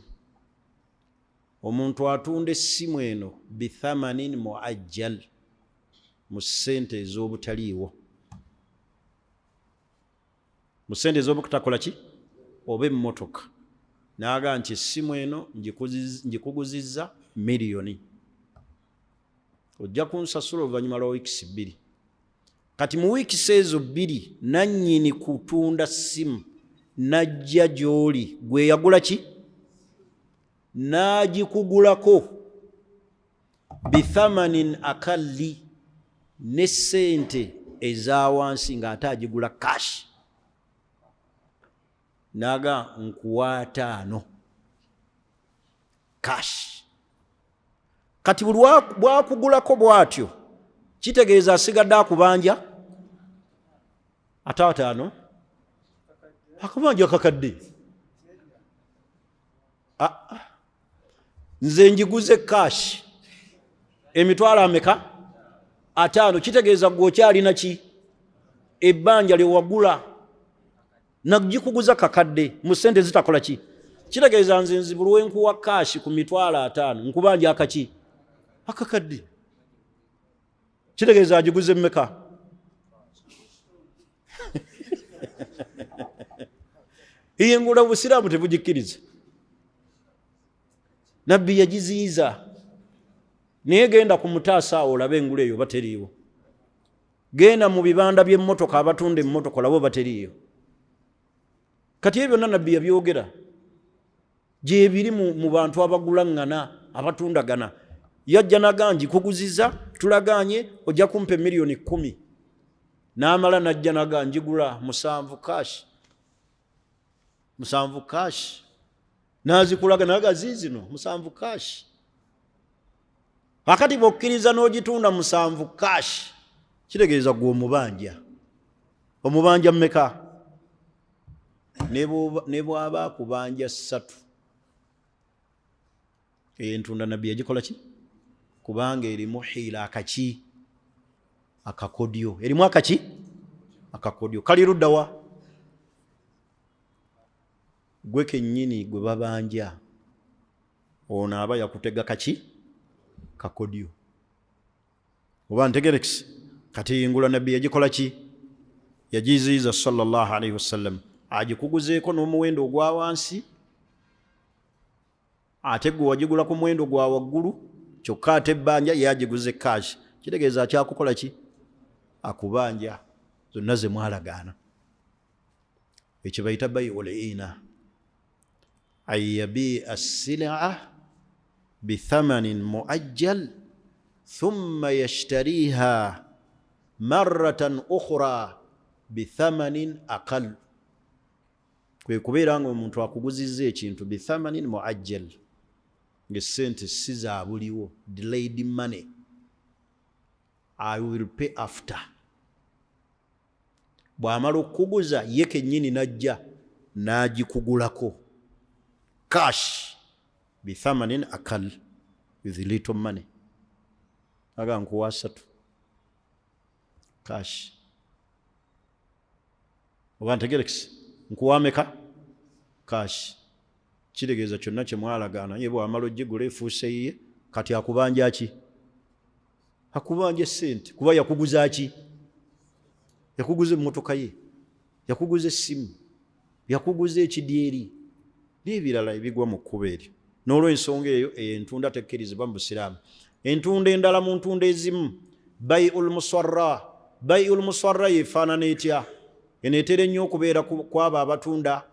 omuntu atunda essimu eno bithamanin muajjal mu ssente ez'obutaliiwo mu ssente ez'obutakola ki oba emmotoka n'aga nti essimu eno ngikuguzizza miliyoni ojja kunsasula oluvannyuma lwa wiikisi 2 kati mu wiikisi ezo 2 nannyini kutunda ssimu najja gy'oli gwe yagula ki n'agikugulako bithamanin akalli ne ssente eza wansi ng'ate agigula kashi naga nkuwa 5 kashi kati buli bwakugulako bw'atyo kitegeeza asigadde akubanja ate 5 akubanja kakadde nze njiguze kashi emitwalo ameka 5 kitegeeza gwokyalina ki ebbanja lyewagula nagikuguza kakadde mu ssente zitakola ki kitegeeza nze nzibulu wenkuwa kashi ku mitwalo 5 nkubanja akaki akakadde kitegeeza agiguze mmeka iyengula obusiraamu tebugikkiriza nabbi yagiziyiza naye genda ku mutaasa awo olabe engula eyo bateriiwo genda mu bibanda by'emmotoka abatunda emmotoka olabo bateriiyo kati ebyo byonna nabbi yabyogera gyebiri mu bantu abagulaŋŋana abatundagana yajja naganji kuguziza tulaganye ojja kumpa miliyoni 10 n'amala najja naganji gula 7 kashi 7 kashi nazikulaga naga zizino 7 kashi akati bokkiriza n'ogitunda 7 kashi kitegeeza gwe omubanja mmeka ne bw'aba kubanja 3 entunda nabbi yagikola ki kubanga erimu hiila akaki akakodyo erimu akaki akakodyo kali ruddawa gwe kennyini gwe babanja ono aba yakutega kaki kakodyo oba ntegerekisi kati ingula nabbi yagikola ki yagiziyiza sallallahu alaihi wasallam agikuguzeeko n'omuwendo ogwa wansi ate gwe wagigula ku muwendo gwa waggulu kyokka ate ebbanja yagiguze cash, kitegeeza akyakukola ki? Akubanja. Zonna ze mwalagaana. Ekyo bayita bay'ul ina, an yabi'a as-sil'a bithamanin mu'ajjal thumma yashtariha marratan ukhra bithamanin aqal. Kwe kubeera nga omuntu akuguzizza ekintu bithamanin mu'ajjal, ng'essente si zaabuliwo, delayed money, I will pay after. Bw'amala okukuguza ye kennyini najja n'agikugulako cash bithamanin aqal, with little money. Aga nkuwa 3 cash. Oba ntegerekisi nkuwa meka? Cash. Kitegeeza kyonna kye mwalagaana ye bw'amala ogigula efuuse yiye kati akubanja ki? Akubanja ssente kuba yakuguza ki? Yakuguza emmotoka ye, yakuguza essimu, yakuguza ekidyeri n'ebirala ebigwa mu kkubo eryo. N'olw'ensonga eyo entunda tekkirizibwa mu Busiraamu. Entunda endala mu ntunda ezimu bay'ul musarra. Bay'ul musarra yefaanana etya? Eneetera ennyo okubeera kw'abo abatunda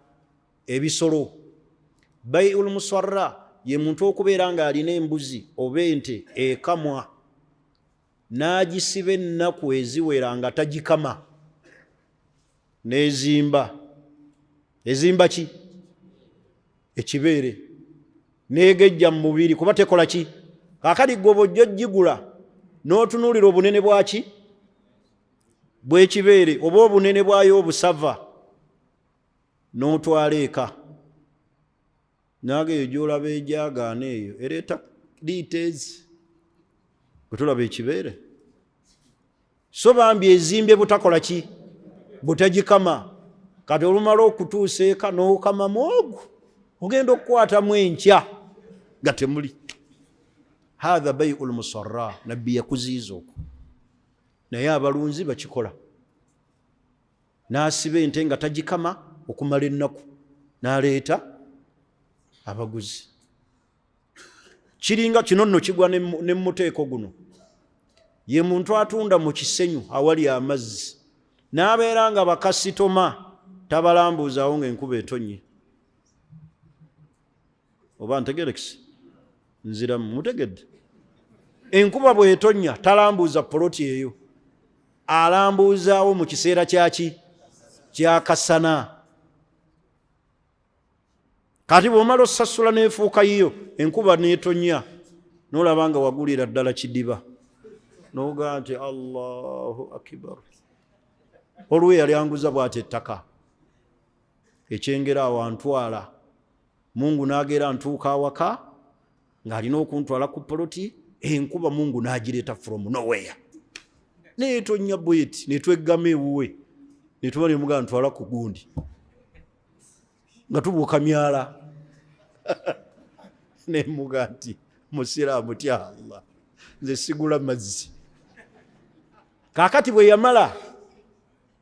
ebisolo. Bay'ul musarra ye muntu okubeera ng'alina embuzi oba ente ekamwa n'agisiba ennaku eziwera nga tagikama, n'ezimba. Ezimba ki? Ekibeere. N'egejja mu mubiri kuba tekola ki? Kaakati gwe bw'ojja ogigula n'otunuulira obunene bwaki? Bw'ekibeere oba obunene bwayo obusava, n'otwala eka. Naaga eyo gy'olaba egyagaana eyo ereeta details. Bwe tulaba ekibeere. So bambi ezimbye butakola ki? Butagikama. Kati olumala okutuusa eka n'okama mwogo ogenda okukwatamu enkya nga temuli. Hatha bay'ul musarra. Nabbi yakuziiza okwo. Naye abalunzi bakikola. N'asiba ente nga tagikama okumala ennaku n'aleeta abaguzi. Kiringa kino nno kigwa ne muteeko guno. Ye muntu atunda mu kisenyu awali amazzi n'abeera nga bakasitoma tabalambuuzaawo ng'enkuba etonnye. Oba ntegerekisi? Nziramu mutegedde? Enkuba bw'etonnya talambuuza poloti eyo, alambuuzaawo mu kiseera kyaki? Kyakasana. Kati bw'omala osasula n'efuuka yiyo enkuba n'etonnya n'olaba nga wagulira ddala kidiba n'ogaa nti Allahu akibar. Olwo yali anguza bw'ati ettaka ekyengera awo antwala, Mungu n'agera ntuuka awaka ng'alina okuntwala ku poloti, enkuba Mungu n'agireeta from nowhere n'etonnya bweti, netweggama ewuwe netuba nemugaa ntwala ku gundi nga tubuuka myala nemugaa nti musiraamu tya Allah, nze sigula mazzi. Kaakati bwe yamala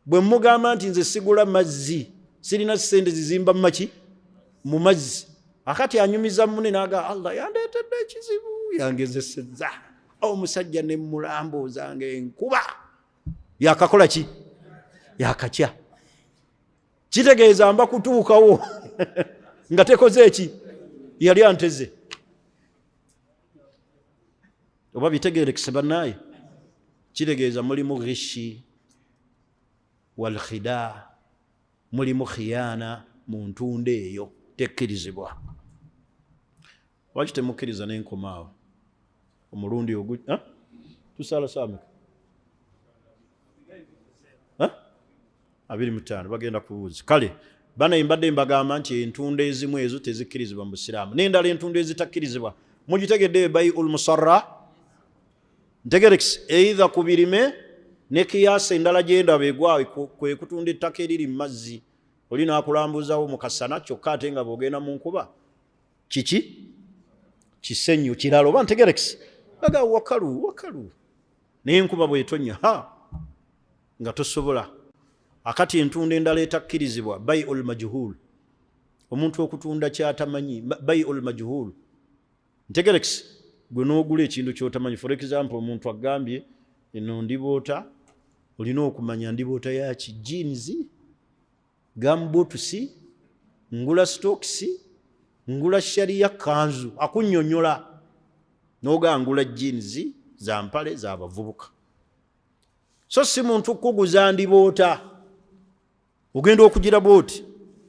bwe mugamba nti nze sigula mazzi, sirina ssente zizimba maki? Mu mazzi. Akati anyumiza munne n'aga Allah yandeetedde ekizibu yangezesezza. Omusajja ne mulambooza ng'enkuba yakakola ki? Yakakya. Kitegeeza mba kutuukawo nga tekoze eki? Yali anteze. Oba bitegeerekese bannaye? Kitegeeza mulimu ghishi wal khida, mulimu khiyana mu ntunda eyo tekkirizibwa. Lwaki temukkiriza n'enkomaawo omulundi ogu? Tusala saameka 25 bagenda kubuuza. Kale bana mbadde mbagamba nti entunda ezimu ezo tezikkirizibwa mu Busiraamu, n'endala entunda ezitakkirizibwa mugitegedde bay'ul musarra. Ntegerekisi either ku birime ne kiyaasa endala gyenda begwawe kwe kutunda ettaka eriri mu mazzi, oli n'akulambuuzaawo mu kasana kyokka ate nga bw'ogenda mu nkuba kiki? Kisenyu kirala. Oba ntegerekisi aga wakalu n'enkuba bw'etonnya nga tosobola. akati entunda endala etakkirizibwa bai'ul majhul, omuntu okutunda kyatamanyi, bai'ul majhul. Ntegerekisi gwe n'ogula ekintu kyotamanyi. For example, omuntu agambye eno ndiboota, olina okumanya ndiboota yaki, jeans, gamboots, ngula stocks, ngula sharia kanzu, akunnyonnyola n'ogangula jeans za mpale za bavubuka. So si muntu kuguza ndiboota ogenda okugira booti,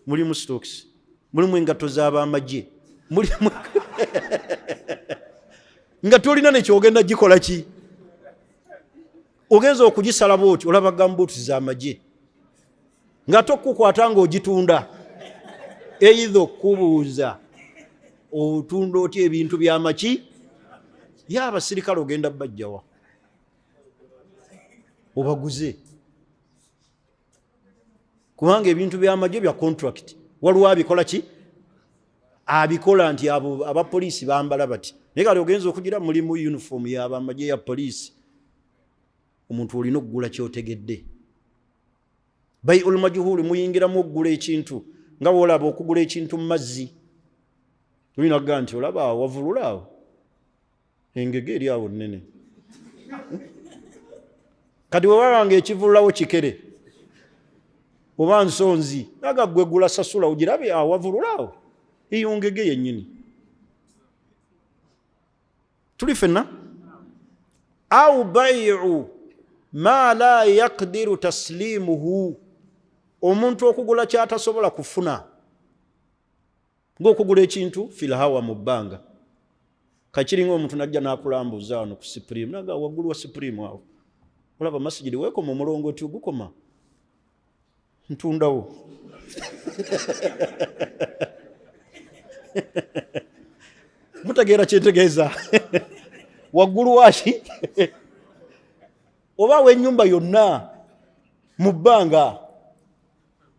mulimu stocks, mulimu engatto z'abamagye, mulimu nga tolina nekyogenda gikola ki, ogenza okugisala booti, olaba gamboots z'amagye nga tokkukwata ng'ogitunda. Either okubuuza otunda otya ebintu by'amaki, y'abasirikale ogenda bajjawa obaguze, kubanga ebintu by'amagye bya contract. Waliwo abikola ki, abikola nti abo abapoliisi bambala bati, naye kale ogenza okugira mulimu uniform y'abamagye ya poliisi. Omuntu olina okugula kyotegedde. Bai'ul majhul muyingiramu okugula ekintu nga wolaba okugula ekintu mu mazzi, tulina kugaa nti olaba awo wavulula awo engege eri awo nnene. Kati wewabanga ekivululawo kikere oba nsonzi, naga gwe gula sasula ogirabe awo wavulula awo, eyo ngege yennyini. Tuli fenna. Au bai'u ma la yaqdiru taslimuhu, omuntu okugula kyatasobola kufuna, ng'okugula ekintu filhawa mu bbanga. Kakiringa omuntu najja n'akulambuza wano ku Supreme, naga waggulu wa Supreme awo, olaba masjidi weekoma omulongooti ogukoma, ntundawo. Mutegeera kyentegeeza waggulu waki oba w'ennyumba yonna mu bbanga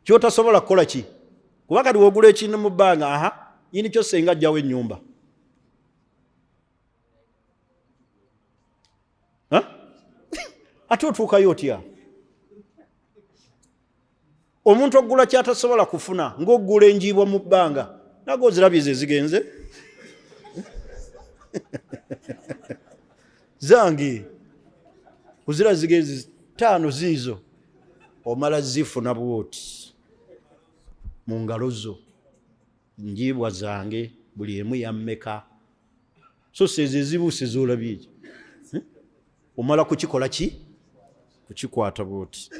kyotasobola kukola ki, kuba kati wogula ekintu mu bbanga, yini kyo senga ajjawo ennyumba. Ate otuukayo otya? Omuntu okugula kyatasobola kufuna ng'okugula enjiibwa mu bbanga, nago ozirabye ze zigenze zange ozira zigenze 5 ziizo, omala zifuna bwoti mu ngalo zo, njiibwa zange buli emu yammeka. So sezo ezibuuse z'olabye omala kukikola ki, kukikwata bwoti.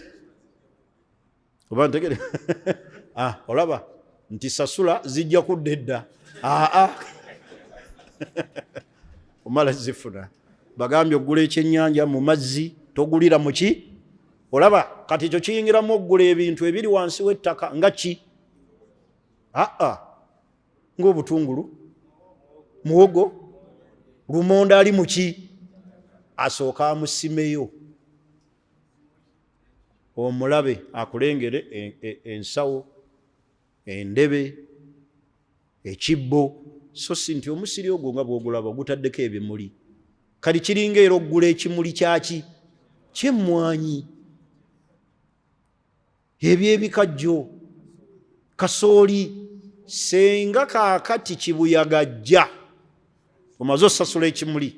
Oba ntegere olaba nti sasula zijja kudda edda, omala zifuna. Bagambye okugula ekyennyanja mu mazzi togulira mu ki, olaba kati ekyo kiyingiramu okugula ebintu ebiri wansi w'ettaka nga ki, ng'obutungulu, muwogo, lumonda ali mu ki, asooka amusimeyo omulabe akulengere ensawo, endebe, ekibbo. So si nti omusiri ogwo nga bw'ogulaba gutaddeko ebimuli. Kali kiringa era okugula ekimuli kyaki, ky'emmwanyi, eby'ebikajjo, kasooli. Senga kaakati kibuyaga jja omaze osasula ekimuli,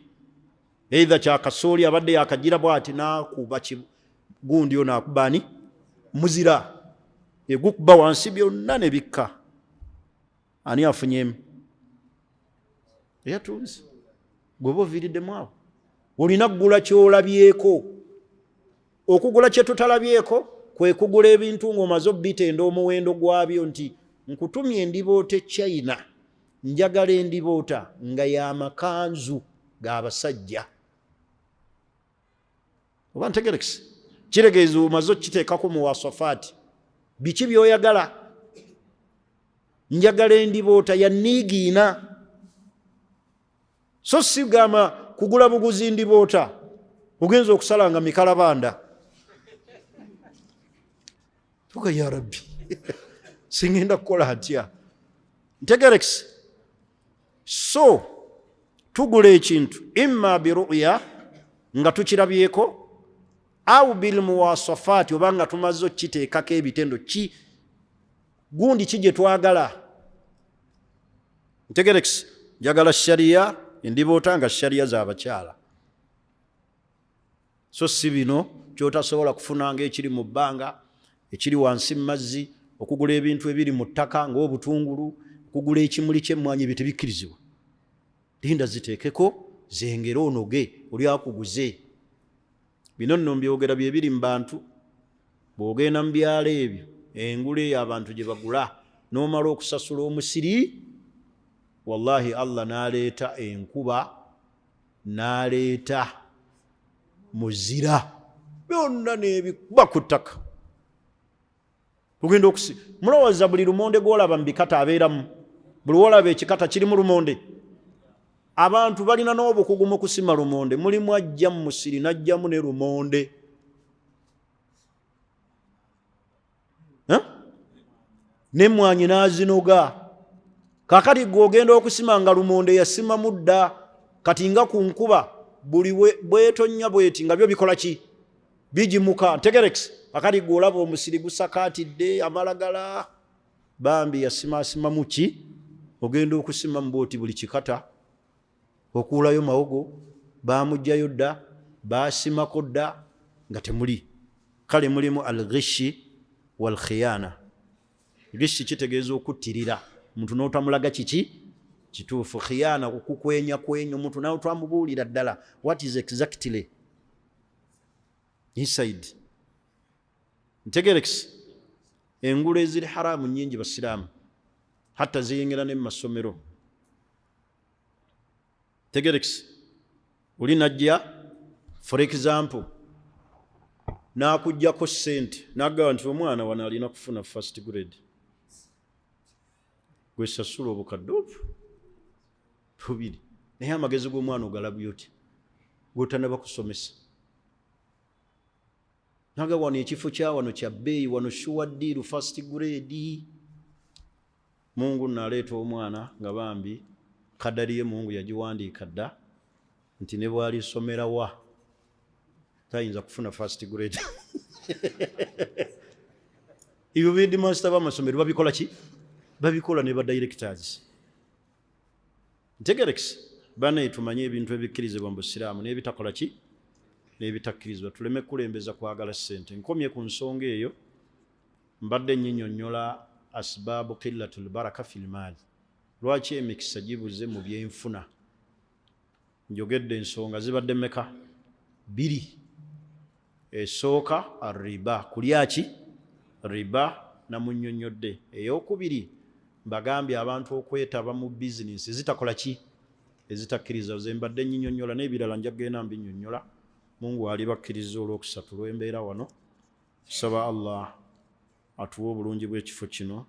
either kya kasooli abadde yakagira bw'ati n'akuba gundi yo n'akuba ani muzira, egukuba wansi byonna ne bikka. Ani afunyemu? Eyatunze. Gwe oviiriddemu awo. Olina kugula kyolabyeko. Okugula kye tutalabyeko kwe kugula ebintu ng'omaze obitenda omuwendo gwabyo, nti nkutumye endiboota e China, njagala endiboota nga y'amakanzu g'abasajja. Oba ntegerekisi? Kiregeeza omaze okiteekako mu wasafaati. Biki by'oyagala? Njagala endiboota ya niigiina. So si gamba kugula buguzi ndiboota ogenza okusalanga mikalabanda. Tuga ya Rabbi singenda kukola atya? Ntegerekisi? So tugula ekintu imma biru'ya nga tukirabyeko, au bilmuwasafati oba nga tumaze okiteekako ebitendo ki gundi ki gye twagala. Ntegerekisi njagala shariya endiboota nga shariya z'abakyala, so si bino kyotasobola kufunanga ekiri mu bbanga, ekiri wansi mu mazzi, okugula ebintu ebiri mu ttaka ng'obutungulu, okugula ekimuli ky'emmwanyi, ebyo tebikkirizibwa. Linda ziteekeko zengere onoge oli akuguze. Bino nno mbyogera bye biri mu bantu. Bw'ogenda mu byalo ebyo engule eyo abantu gye bagula n'omala okusasula omusiri, wallahi Allah n'aleeta enkuba n'aleeta muzira byonna n'ebikuba ku ttaka. Ogenda mulowooza buli lumonde gw'olaba mu bikata abeeramu? Buli wolaba ekikata kirimu lumonde? Abantu balina n'obukugu mu kusima lumonde. Mulimu ajja mu musiri n'ajjamu ne lumonde. N'emmwanyi n'azinoga. Kakati gw'ogenda okusima nga lumonde yasima mudda, kati nga ku nkuba buli bwetonnya bweti nga byo bikola ki? Bigimuka. Ntegerekisi kakati gw'olaba omusiri gusakaatidde amalagala, bambi yasimaasima mu ki? Ogenda okusima mu bwoti buli kikata okuulayo mawogo, baamuggyayo dda, baasimako dda nga temuli. Kale mulimu al-ghishi wal khiyana. Ghishi kitegeeza okuttirira omuntu n'otamulaga kiki kituufu. Khiyana okukwenya kwenya omuntu nawe twamubuulira ddala what is exactly inside. Ntegerekisi engulu eziri haramu nnyingi basiraamu, hatta ziyingira ne mu masomero. Tegerekisi oli najja for example n'akuggyako ssente n'agamba nti omwana wano alina kufuna first grade, gwesasula obukadde bubiri, naye amagezi g'omwana ogalabye oti gwotanaba kusomesa. Naga wano ekifo kya wano kya bbeeyi, wano shuwa ddiiru first grade. Mungu n'aleeta omwana nga bambi kadaliye Mungu yagiwandiika dda nti ne bw'alisomera wa tayinza kufuna first grade. Ebyo b'headmaster b'amasomero babikola ki? Babikola ne ba directors. Ntegerekisi bane tumanye ebintu ebikkirizibwa mu Busiraamu n'ebitakola ki? N'ebitakkirizibwa. Tuleme kulembeza kwagala ssente. Nkomye ku nsonga eyo, mbadde nnyinnyonnyola asbaabu qillatul baraka fil maali. Lwaki emikisa gibuze mu byenfuna? Njogedde ensonga zibadde mmeka? 2. Esooka arriba, kulya ki? Riba namunnyonnyodde. Ey'okubiri mbagambye abantu okwetaba mu bizinensi ezitakola ki? Ezitakkiriza. Ze mbadde nnyinnyonnyola n'ebirala njagenda mbinnyonnyola. Mungu alibakkiriza olw'okusatu lw'embeera wano. Saba Allah atuwe obulungi bw'ekifo kino.